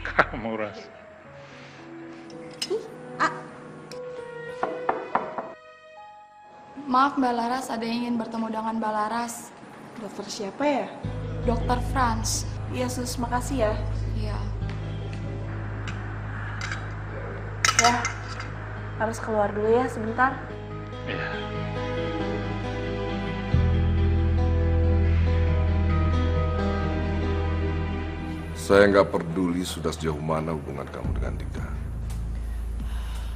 Kamu Ras. Maaf Mbak Laras, ada yang ingin bertemu dengan Mbak Laras. Dokter siapa ya? Dokter Franz. Iya Sus, makasih ya. Iya. Ya, harus keluar dulu ya sebentar. Iya. Saya nggak peduli sudah sejauh mana hubungan kamu dengan Dika.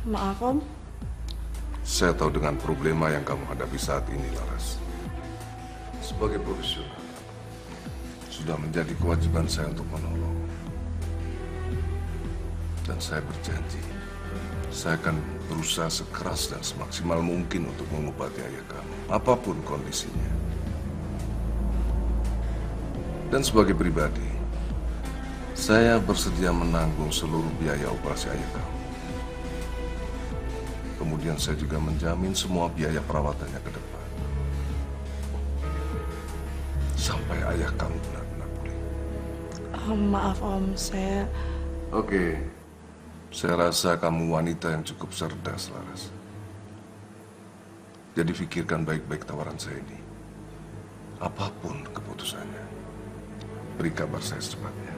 Maaf Om. Saya tahu dengan problema yang kamu hadapi saat ini, Laras. Sebagai profesional, sudah menjadi kewajiban saya untuk menolong. Dan saya berjanji, saya akan berusaha sekeras dan semaksimal mungkin untuk mengobati ayah kamu, apapun kondisinya. Dan sebagai pribadi, saya bersedia menanggung seluruh biaya operasi ayah kamu. Kemudian saya juga menjamin semua biaya perawatannya ke depan. Sampai ayah kamu benar-benar pulih. Maaf Om, saya... Oke, saya rasa kamu wanita yang cukup cerdas, Laras. Jadi pikirkan baik-baik tawaran saya ini. Apapun keputusannya, beri kabar saya secepatnya.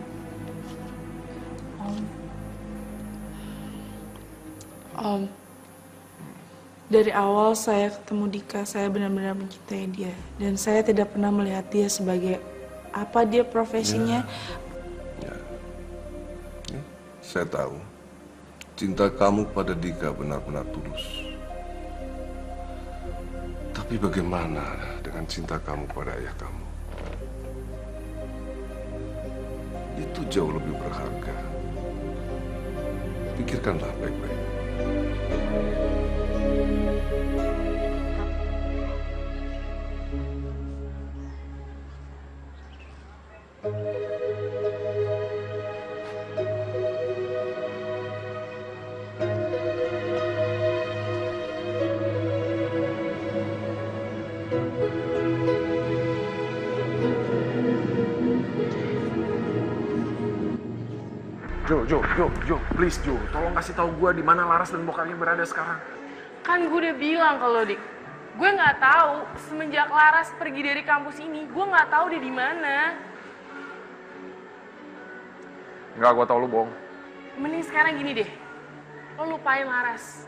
Om, dari awal saya ketemu Dika, saya benar-benar mencintai dia. Dan saya tidak pernah melihat dia sebagai apa dia profesinya. Ya. Saya tahu, cinta kamu pada Dika benar-benar tulus. Tapi bagaimana dengan cinta kamu pada ayah kamu? Itu jauh lebih berharga. Pikirkanlah baik-baik. Jo, please Jo, tolong kasih tahu gue di mana Laras dan bokapnya berada sekarang. Kan gue udah bilang ke lo, Dik. Gue nggak tahu semenjak Laras pergi dari kampus ini, gue nggak tahu dia di mana. Enggak, gue tau lu bohong. Mending sekarang gini deh, lo lupain Laras.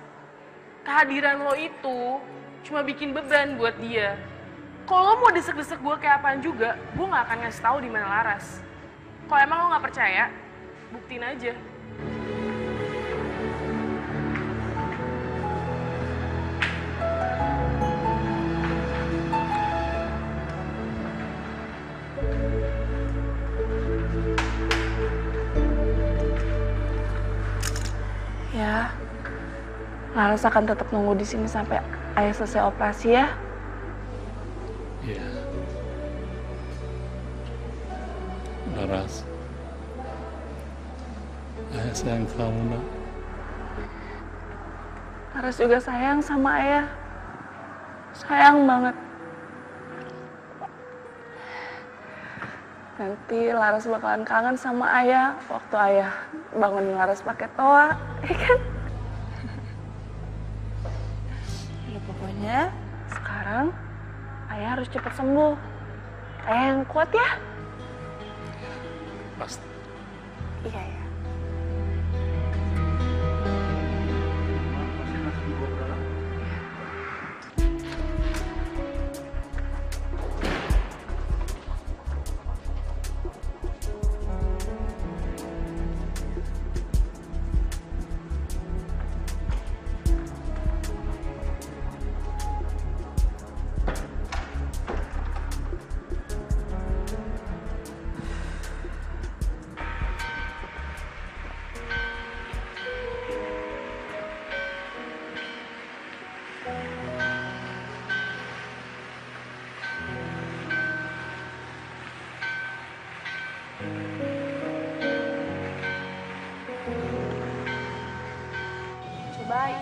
Kehadiran lo itu cuma bikin beban buat dia. Kalau lo mau desek-desek gue kayak apaan juga, gue nggak akan ngasih tahu di mana Laras. Kalau emang lo nggak percaya, buktiin aja. Ya, Laras akan tetap nunggu di sini sampai ayah selesai operasi ya. Iya. Laras. Ayah sayang kamu, Nak. Laras juga sayang sama ayah. Sayang banget. Nanti Laras bakalan kangen sama ayah waktu ayah bangunin Laras pakai toa, ya kan? Ya pokoknya sekarang Ayah harus cepat sembuh. Ayah yang kuat ya. Pasti. Iya ya.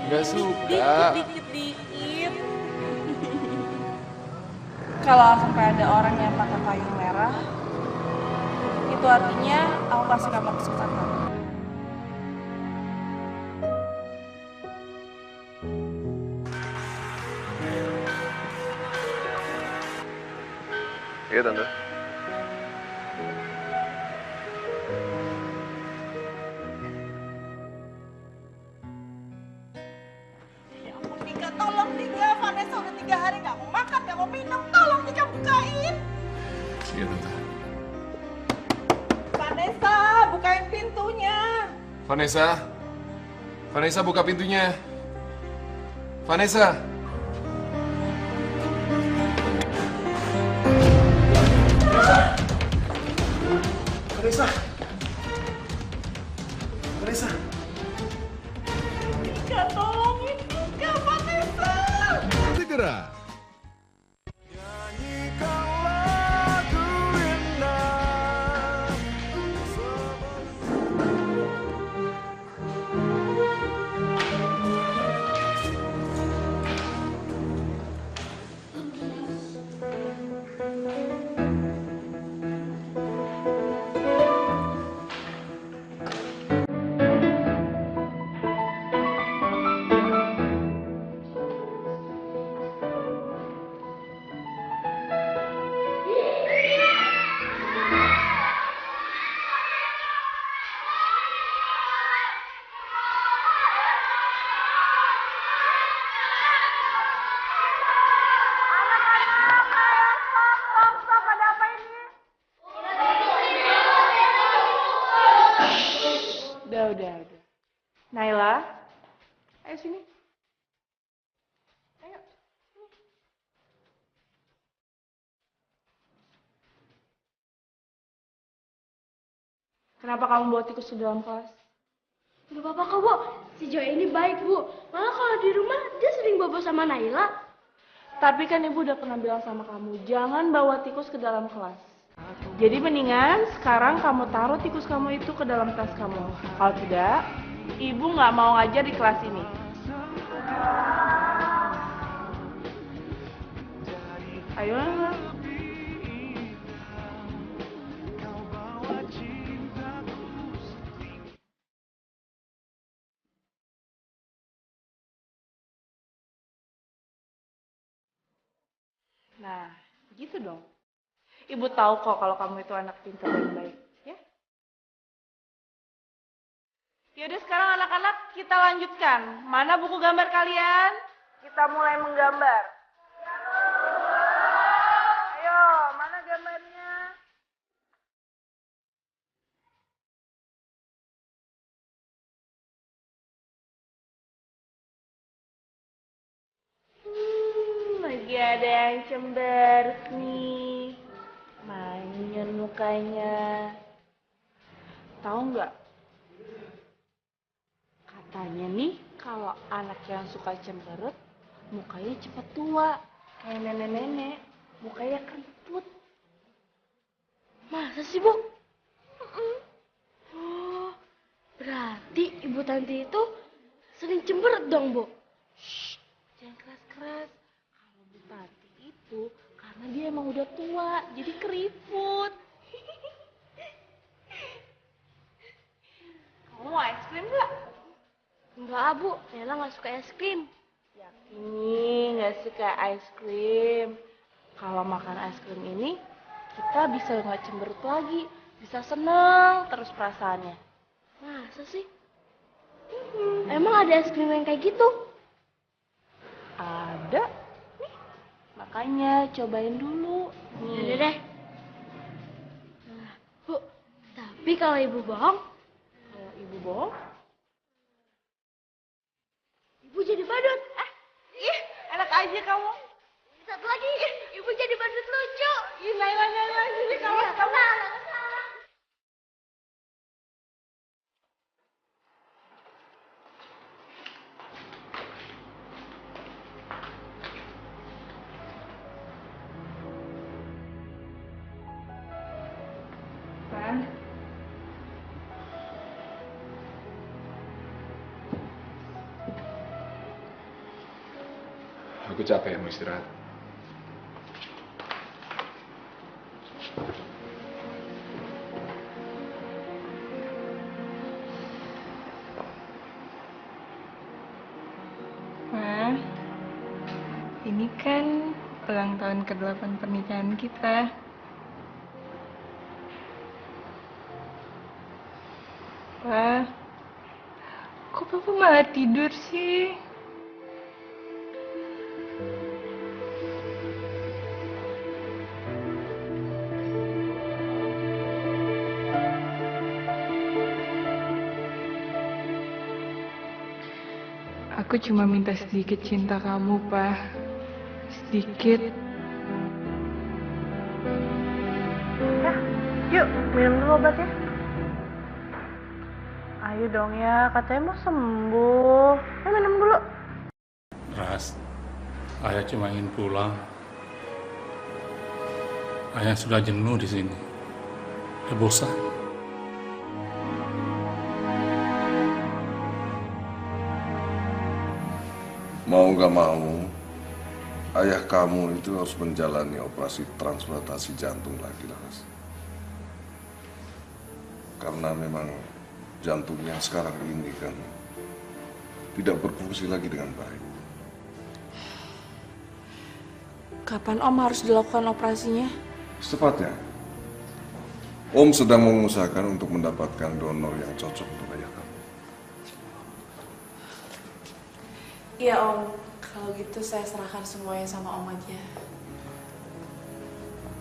Nggak suka. Dikit. Kalau sampai ada orang yang pakai payung merah, itu artinya aku kasih kamu kesempatan. Iya, Tante. Nika, tolong Nika. Vanessa udah 3 hari nggak mau makan, nggak mau minum. Tolong Nika bukain. Iya, Tante. Vanessa, bukain pintunya. Vanessa. Vanessa, buka pintunya. Vanessa. Vanessa. Vanessa. Nika, tolongin Nika, Vanessa. Segera. Udah. Naila, ayo sini. Ayo. Kenapa kamu bawa tikus ke dalam kelas? Gak apa-apa kok, Bu. Si Joy ini baik, Bu. Malah kalau di rumah dia sering bobo sama Naila. Tapi kan Ibu udah pernah bilang sama kamu, jangan bawa tikus ke dalam kelas. Jadi mendingan sekarang kamu taruh tikus kamu itu ke dalam tas kamu. Kalau tidak, Ibu nggak mau ngajar di kelas ini. Ayo. Nah, gitu dong. Ibu tahu kok kalau kamu itu anak pintar dan baik, ya? Yaudah sekarang anak-anak kita lanjutkan. Mana buku gambar kalian? Kita mulai menggambar. Ayo, mana gambarnya? Lagi ada yang cemberut nih. Manyun mukanya. Tahu nggak? Katanya nih, kalau anak yang suka cemberut, mukanya cepet tua. Kayak nenek-nenek, mukanya keriput. Masa sih, Bu? Oh, berarti Ibu Tanti itu sering cemberut dong, Bu? Shh, jangan keras-keras. Kalau Bu Tanti itu, karena dia emang udah tua, jadi keriput. Kamu mau es krim nggak? Enggak, Bu. Nela nggak suka es krim. Ini nggak suka es krim. Kalau makan es krim ini, kita bisa nggak cemberut lagi, bisa senang terus perasaannya. Masa sih? Emang ada es krim yang kayak gitu? Ada. Nih, makanya cobain dulu. Udah deh. Nah, Bu, tapi kalau ibu bohong? Kalau ibu bohong? Ibu jadi badut. Ih, enak aja kamu. Satu lagi, ibu jadi badut lucu. Ih, Naila, sini kamu. Aku capek, mau istirahat. Ma, ini kan ulang tahun ke-8 pernikahan kita. Wah, kok Papa malah tidur sih? Aku cuma minta sedikit cinta kamu, Pa. Sedikit. Yuk, minum dulu obatnya. Ayo dong ya, katanya mau sembuh. Ayo minum dulu. Ras, ayah cuma ingin pulang. Ayah sudah jenuh di sini. Udah bosan. Mau gak mau, ayah kamu itu harus menjalani operasi transplantasi jantung lagi, Laras. Karena memang jantungnya sekarang ini kan tidak berfungsi lagi dengan baik. Kapan Om harus dilakukan operasinya? Secepatnya. Om sedang mengusahakan untuk mendapatkan donor yang cocok untuk ayah kamu. Iya Om, kalau gitu saya serahkan semuanya sama Om aja.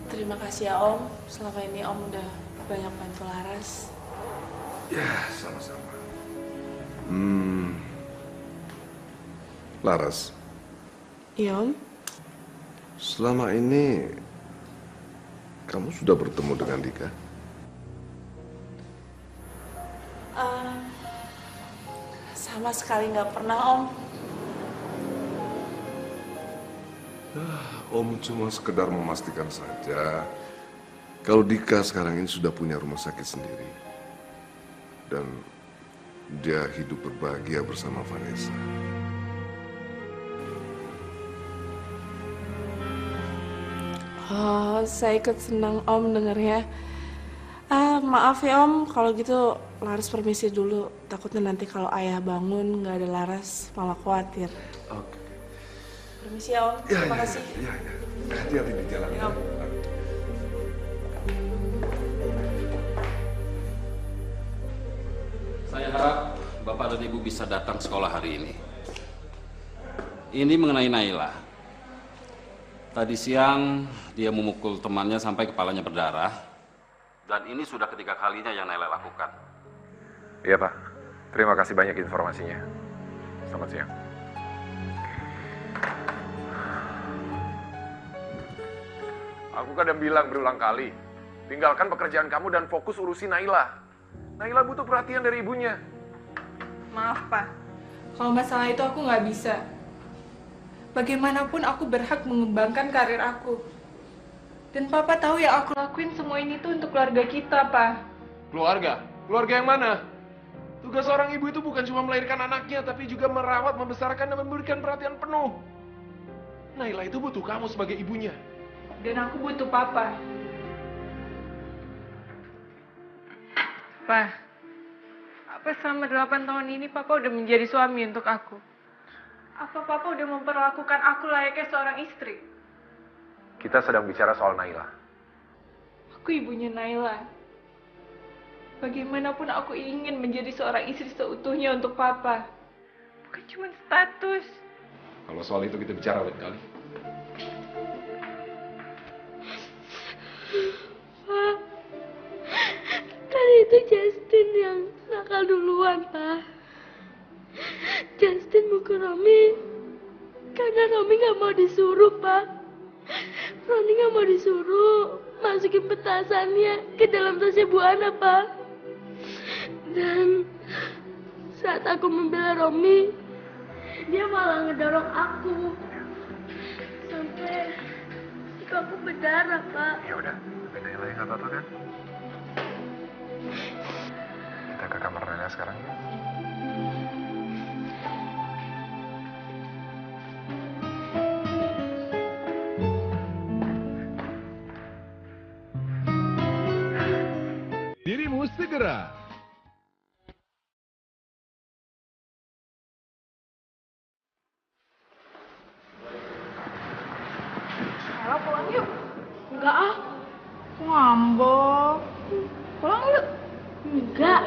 Terima kasih ya Om, selama ini Om udah banyak bantu Laras. Ya, sama-sama. Laras. Iya Om. Selama ini kamu sudah bertemu dengan Dika? Sama sekali nggak pernah Om. Om cuma sekedar memastikan saja kalau Dika sekarang ini sudah punya rumah sakit sendiri dan dia hidup berbahagia bersama Vanessa. Oh, saya ikut senang Om dengarnya. Maaf ya Om, kalau gitu Laras permisi dulu. Takutnya nanti kalau ayah bangun nggak ada Laras, malah khawatir. Oke. Permisi ya Om, terima kasih. Ya. Hati-hati di jalan. Ya, Om. Saya harap Bapak dan Ibu bisa datang sekolah hari ini. Ini mengenai Naila. Tadi siang dia memukul temannya sampai kepalanya berdarah. Dan ini sudah ketiga kalinya yang Naila lakukan. Iya Pak, terima kasih banyak informasinya. Selamat siang. Aku kan udah bilang berulang kali, tinggalkan pekerjaan kamu dan fokus urusin Naila. Naila butuh perhatian dari ibunya. Maaf, Pak. Kalau masalah itu aku nggak bisa. Bagaimanapun aku berhak mengembangkan karir aku. Dan Papa tahu yang aku lakuin semua ini tuh untuk keluarga kita, Pak. Keluarga? Keluarga yang mana? Tugas seorang ibu itu bukan cuma melahirkan anaknya, tapi juga merawat, membesarkan, dan memberikan perhatian penuh. Naila itu butuh kamu sebagai ibunya. Dan aku butuh Papa. Pak, apa selama 8 tahun ini Papa udah menjadi suami untuk aku? Apa Papa udah memperlakukan aku layaknya seorang istri? Kita sedang bicara soal Naila. Aku ibunya Naila. Bagaimanapun aku ingin menjadi seorang istri seutuhnya untuk Papa. Bukan cuma status. Kalau soal itu kita bicara lain kali. Pak, tadi itu Justin yang nakal duluan, Pak. Justin mukul Romi karena Romi nggak mau disuruh, Pak. Romi nggak mau disuruh masukin petasannya ke dalam tasnya Bu Ana, Pak. Dan saat aku membela Romi, dia malah ngedorong aku sampai aku berdarah, Pak. Ya udah, tapi Naila yang nggak apa-apa kan? Kita ke kamar Naila sekarang ya. Dirimu segera. Naila pulang yuk. Enggak ah. Aku ngambek. Pulang yuk. Enggak.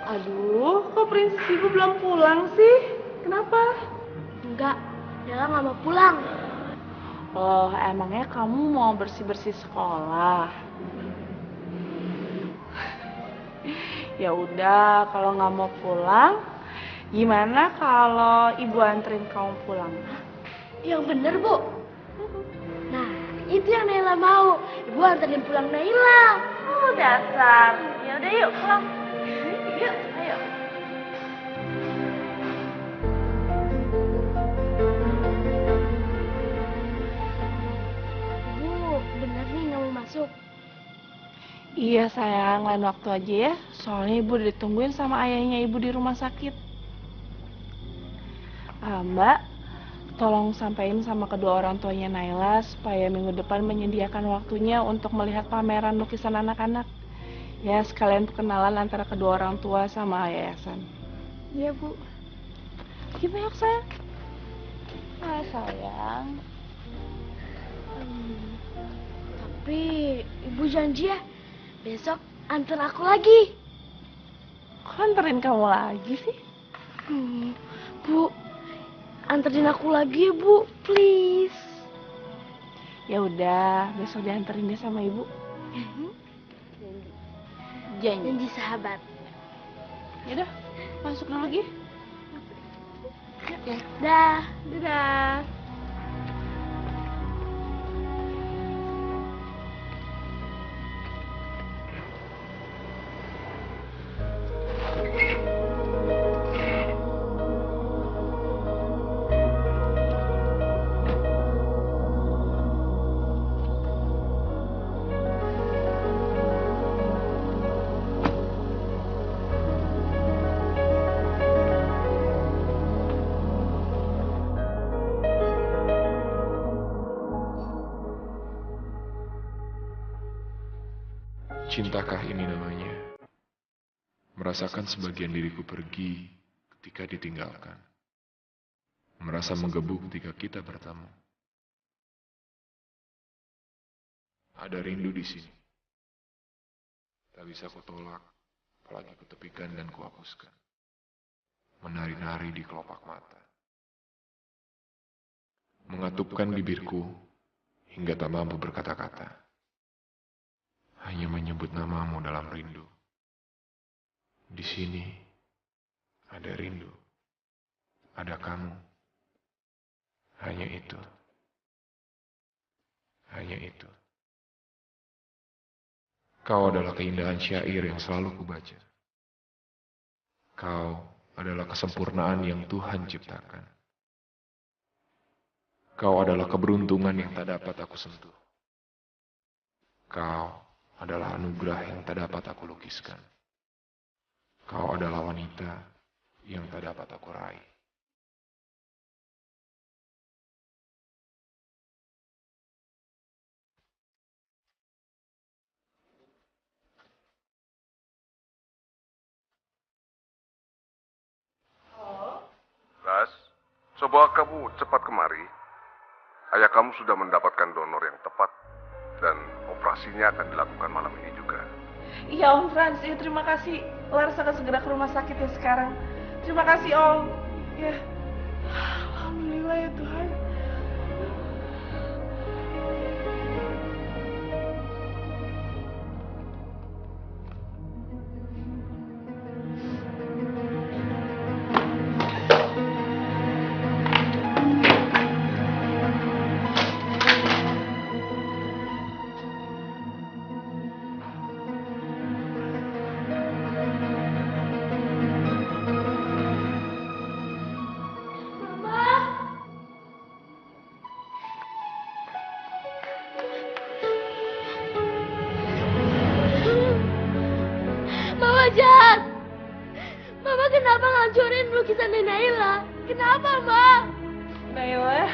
Aduh, kok princess ibu belum pulang sih? Kenapa? Enggak, Nela nggak mau pulang. Oh, emangnya kamu mau bersih-bersih sekolah? Ya udah, kalau nggak mau pulang, gimana kalau ibu anterin kamu pulang? Yang bener, Bu. Nah, itu yang Naila mau. Ibu anterin pulang Naila. Oh, dasar. Ya udah yuk pulang. Yuk, ayo. Bu, bener nih nggak mau masuk. Iya sayang, lain waktu aja ya. Soalnya ibu udah ditungguin sama ayahnya ibu di rumah sakit. Mbak, tolong sampaikan sama kedua orang tuanya Naila supaya minggu depan menyediakan waktunya untuk melihat pameran lukisan anak-anak. Ya, sekalian perkenalan antara kedua orang tua sama yayasan. Iya, Bu. Gimana sayang? Ah, sayang. Tapi Ibu janji ya, besok antar aku lagi. Kok anterin kamu lagi sih? Bu, anterin aku lagi ya, Bu, please. Ya udah, besok dianterin deh sama ibu. Janji sahabat. Ya udah, masuk dulu lagi. Ya. Dah. Dadah. Cintakah ini namanya? Merasakan sebagian diriku pergi ketika ditinggalkan. Merasa menggebu ketika kita bertemu. Ada rindu di sini. Tak bisa kutolak, apalagi kutepikan dan kuhapuskan. Menari-nari di kelopak mata. Mengatupkan bibirku hingga tak mampu berkata-kata. Hanya menyebut namamu dalam rindu. Di sini ada rindu, ada kamu. Hanya itu. Hanya itu. Kau adalah keindahan syair yang selalu kubaca. Kau adalah kesempurnaan yang Tuhan ciptakan. Kau adalah keberuntungan yang tak dapat aku sentuh. Kau adalah anugerah yang tak dapat aku lukiskan. Kau adalah wanita yang tak dapat aku raih. Coba kamu cepat kemari. Ayah kamu sudah mendapatkan donor yang tepat dan operasinya akan dilakukan malam ini juga. Iya Om Frans, ya terima kasih. Laras akan segera ke rumah sakit ya sekarang. Terima kasih Om. Ya, alhamdulillah ya Tuhan. Mama jahat. Mama kenapa ngancurin lukisan Naila? Kenapa, Ma? Naila,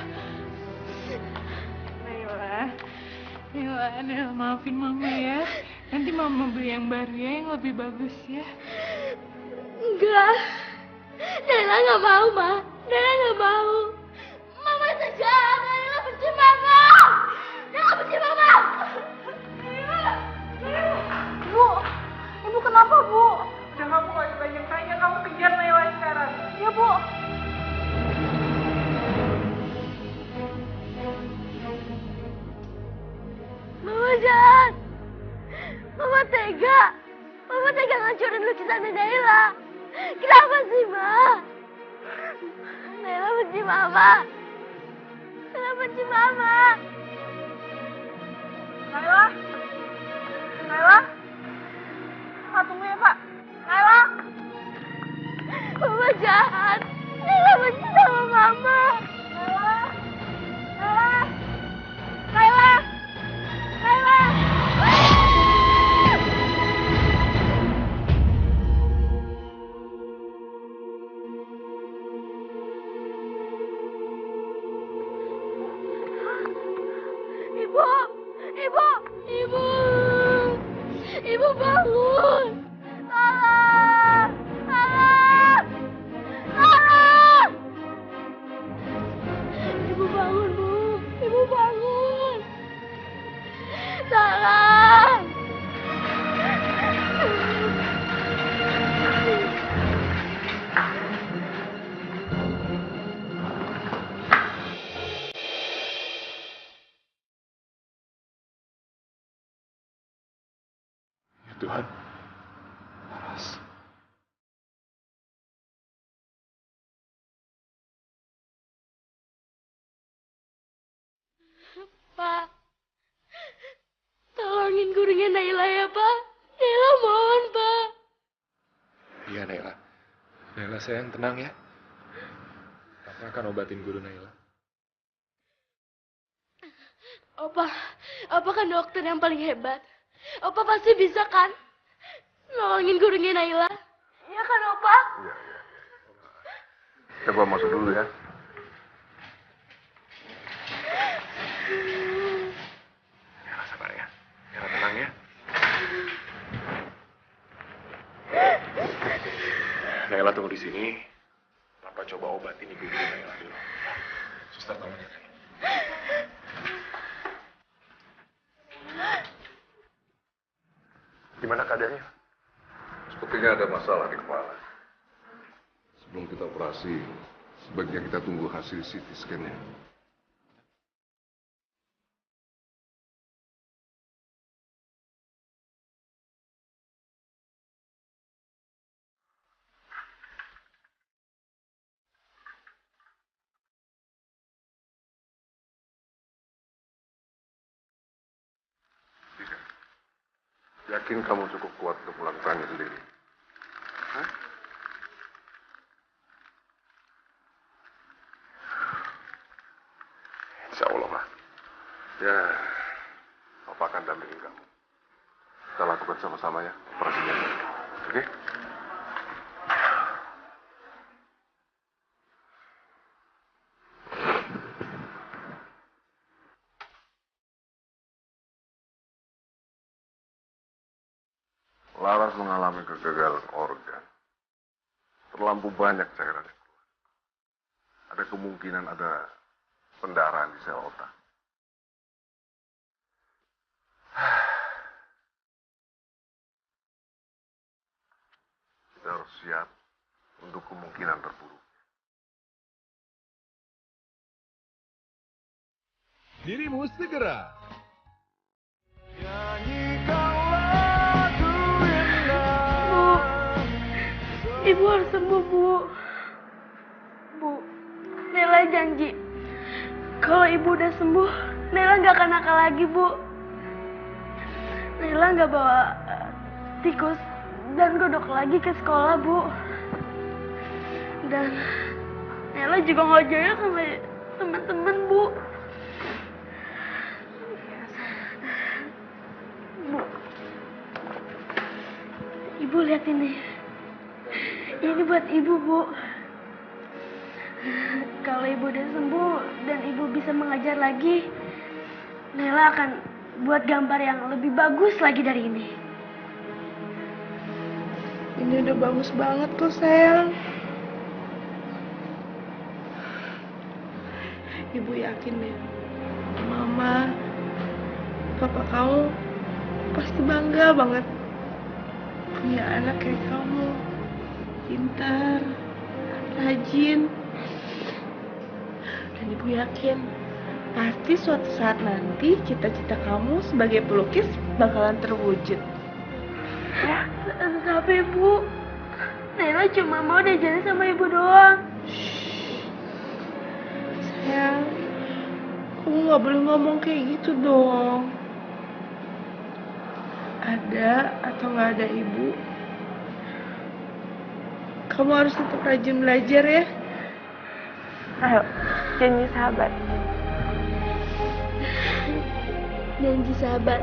maafin Mama ya. Nanti Mama beli yang baru ya, yang lebih bagus ya. Enggak. Naila nggak mau, Ma. Naila nggak mau. Mama sejahat. Naila benci Mama. Naila benci Mama. Ibu kenapa Bu? Udah kamu gak usah banyak tanya, kamu kejar Naila sekarang. Ya Bu. Mama jahat. Mama tega. Mama tega ngancurin lukisan Naila. Kenapa sih, Ma? Naila benci Mama. Naila benci Mama. Naila? Naila? Pak, tunggu ya Pak. Naila? Mama jahat. Naila benci sama Mama. Naila? Naila? Naila? Naila? Ibu, ibu, ibu, ibu bangun, tolong, tolong, tolong, ibu bangun Bu, ibu bangun, tolong. Ya Tuhan. Laras. Pak, tolongin gurunya Naila ya Pak. Naila mohon Pak. Iya Naila. Naila sayang, tenang ya. Papa akan obatin guru Naila. Opa kan dokter yang paling hebat. Opa pasti bisa kan? Nolongin gurunya Naila. Iya kan Opa? Coba masuk dulu ya. Naila sabar ya. Naila tenang ya. Naila tunggu di sini. Papa coba obatin ibu Naila dulu. Suster tolong ya. Gimana keadaannya? Sepertinya ada masalah di kepala. Sebelum kita operasi, sebaiknya kita tunggu hasil CT scan-nya. Yakin kamu cukup kuat untuk melakukannya sendiri? Hah? Insya Allah, Pak. Ya, Papa akan dampingin kamu. Kita lakukan sama-sama ya, operasinya. Oke? Laras mengalami kegagalan organ. Terlampau banyak cairan yang keluar. ada kemungkinan ada pendarahan di sel otak. Kita harus siap untuk kemungkinan terburuk. Dirimu segera. Bu, ibu harus sembuh, Bu. Bu, Nela janji kalau ibu udah sembuh, Nela nggak akan nakal lagi, Bu. Nela nggak bawa tikus dan kodok lagi ke sekolah, Bu. Dan Nela juga nggak joyok sama teman-teman, Bu. Bu, ibu lihat ini. Ini buat ibu, Bu. Kalau ibu udah sembuh dan ibu bisa mengajar lagi, Nela akan buat gambar yang lebih bagus lagi dari ini. Ini udah bagus banget kok, sayang. Ibu yakin deh, Mama, Papa kamu pasti bangga banget punya anak kayak kamu. Pintar, rajin. Dan ibu yakin pasti suatu saat nanti cita-cita kamu sebagai pelukis bakalan terwujud. Ya, tapi Bu, Nela cuma mau diajarin sama ibu doang. Sayang, kamu nggak boleh ngomong kayak gitu dong. Ada atau nggak ada ibu, kamu harus tetap rajin belajar ya. Ayo, janji sahabat. Janji sahabat.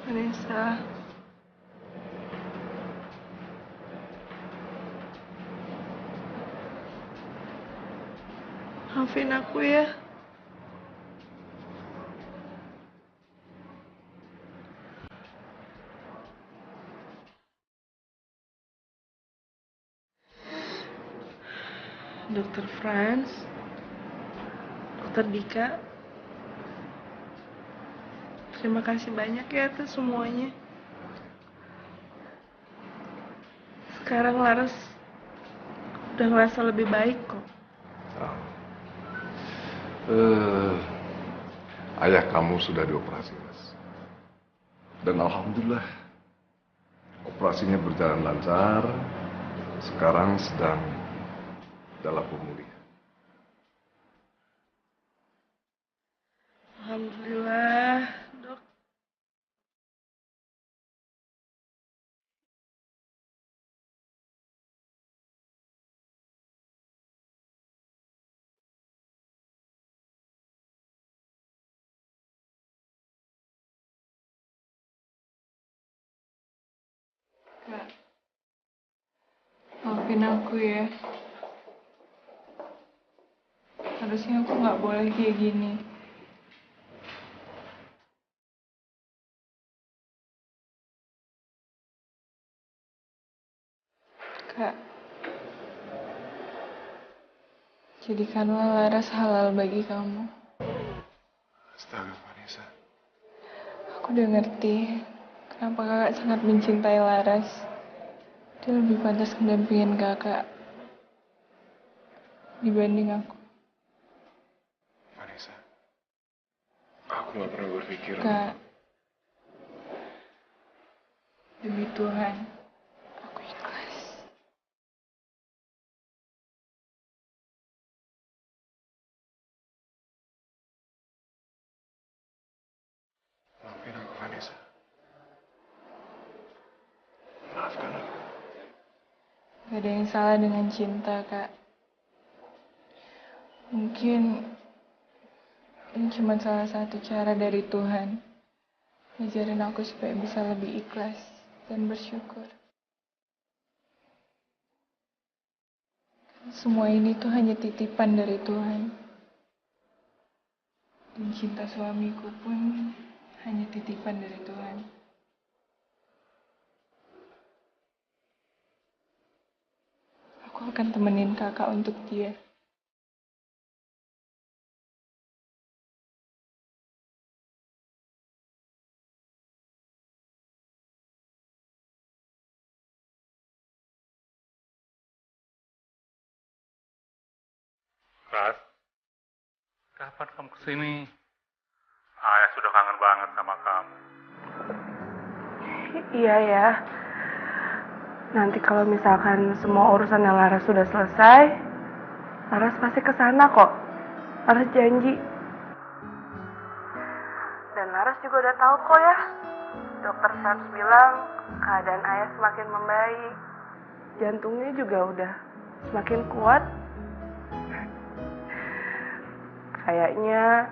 Vanessa, maafin aku ya. Dokter Franz, Dokter Dika, terima kasih banyak ya atas semuanya. Sekarang Laras udah ngerasa lebih baik kok. Ayah kamu sudah dioperasi, Mas. Dan alhamdulillah, operasinya berjalan lancar. Sekarang sedang dalam pemulihan. Alhamdulillah, Dok. Kak, maafin aku ya. Harusnya aku nggak boleh kayak gini. Kak, jadikanlah Laras halal bagi kamu. Astaga, Vanessa. Aku udah ngerti kenapa kakak sangat mencintai Laras. Dia lebih pantas mendampingin kakak dibanding aku. Vanessa, aku gak pernah berpikir. Kak, demi Tuhan, aku ikhlas. Maafin aku, Vanessa. Maafkan aku. Gak ada yang salah dengan cinta, Kak. Mungkin ini cuma salah satu cara dari Tuhan ngajarin aku supaya bisa lebih ikhlas dan bersyukur. semua ini tuh hanya titipan dari Tuhan. Dan cinta suamiku pun hanya titipan dari Tuhan. Aku akan temenin kakak untuk dia. Ras, kapan kamu kesini? Ayah sudah kangen banget sama kamu. Iya ya. Nanti kalau misalkan semua urusan yang Laras sudah selesai, Laras pasti ke sana kok. Laras janji. Dan Laras juga udah tahu kok ya. Dokter Frans bilang keadaan ayah semakin membaik. Jantungnya juga udah semakin kuat. Kayaknya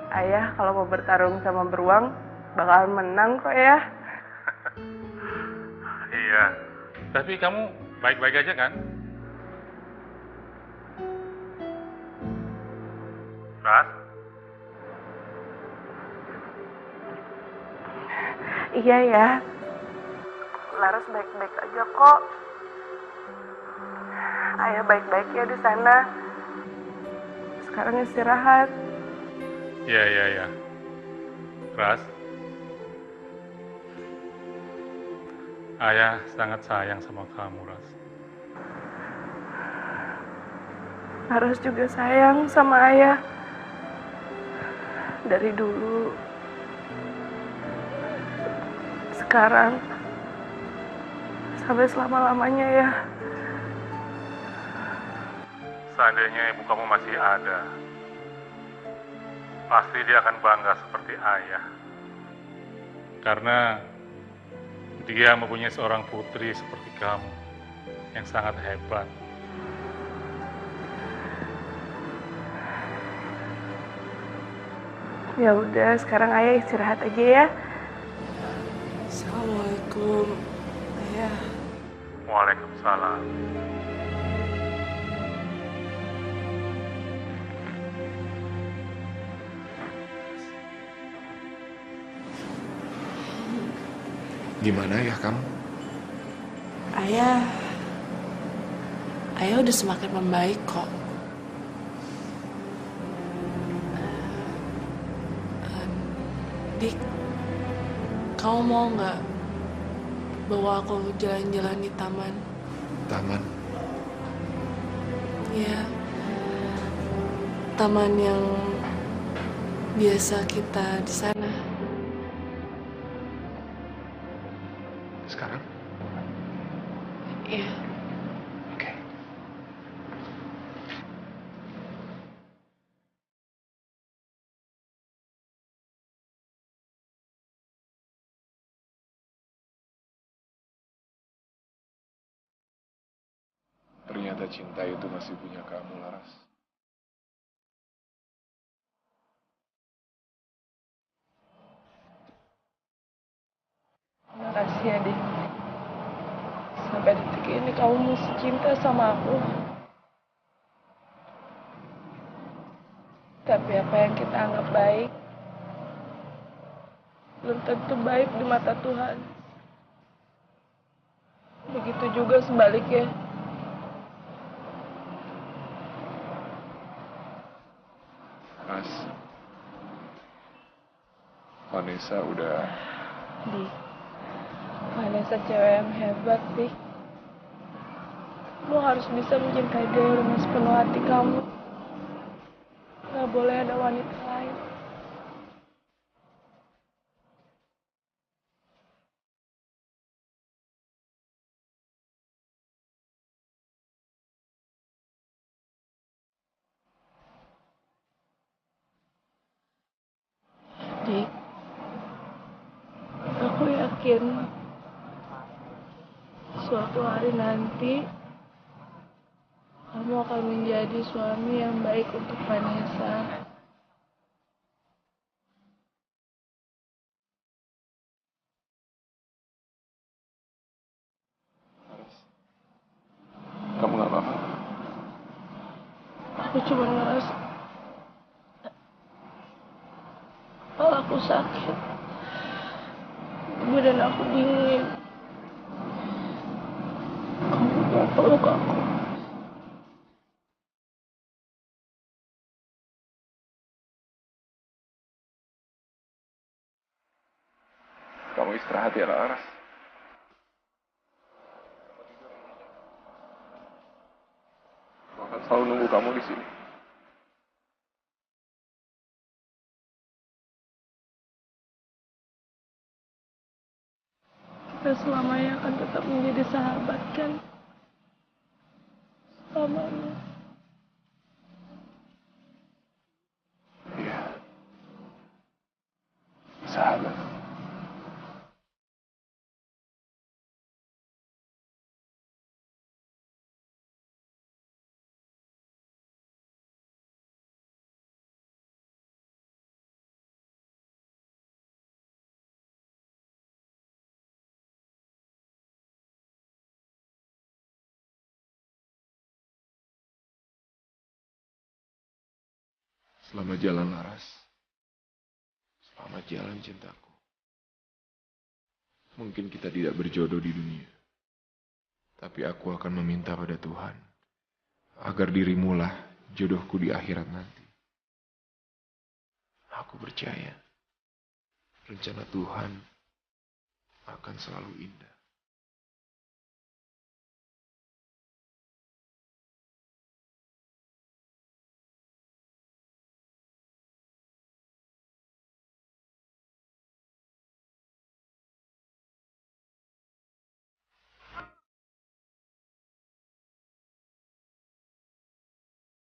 ayah kalau mau bertarung sama beruang bakalan menang kok ya. Iya, tapi kamu baik-baik aja kan? Ras? Iya ya. Laras baik-baik aja kok. Ayah baik-baik ya di sana. Sekarang istirahat. Iya. Ras? Ayah sangat sayang sama kamu, Ras. Laras juga sayang sama ayah. Dari dulu. Sekarang. Sampai selama-lamanya ya. Seandainya ibu kamu masih ada, pasti dia akan bangga seperti ayah. Karena dia mempunyai seorang putri seperti kamu yang sangat hebat. Ya udah, sekarang ayah istirahat aja ya. Assalamualaikum, ayah. Waalaikumsalam. Gimana ya kamu? Ayah udah semakin membaik kok. Dik, kamu mau nggak bawa aku jalan-jalan di taman? Taman? Iya, taman yang biasa kita di sana. Sekarang? Iya. Oke. Ternyata cinta itu masih punya kamu, Laras. Makasih ya, Dik. Sampai detik ini kamu masih cinta sama aku. Tapi apa yang kita anggap baik, belum tentu baik di mata Tuhan. Begitu juga sebaliknya. Mas, Vanessa udah... Dik, Vanessa cewek yang hebat, Dik. Lu harus bisa mencintai dia dengan sepenuh hati kamu. Gak boleh ada wanita lain. Dik, aku yakin suatu hari nanti kamu akan menjadi suami yang baik untuk Vanessa. Kamu gak apa-apa? Aku cuma ngerasa kepala aku sakit, badan aku dingin. Kamu mau peluk aku? Kamu istirahat ya, Laras. Aku akan selalu nunggu kamu di sini. Kita selamanya akan tetap menjadi sahabat, kan? Selamanya. Iya. Sahabat. Selamat jalan, Laras. Selamat jalan, cintaku. Mungkin kita tidak berjodoh di dunia. Tapi aku akan meminta pada Tuhan agar dirimulah jodohku di akhirat nanti. Aku percaya rencana Tuhan akan selalu indah.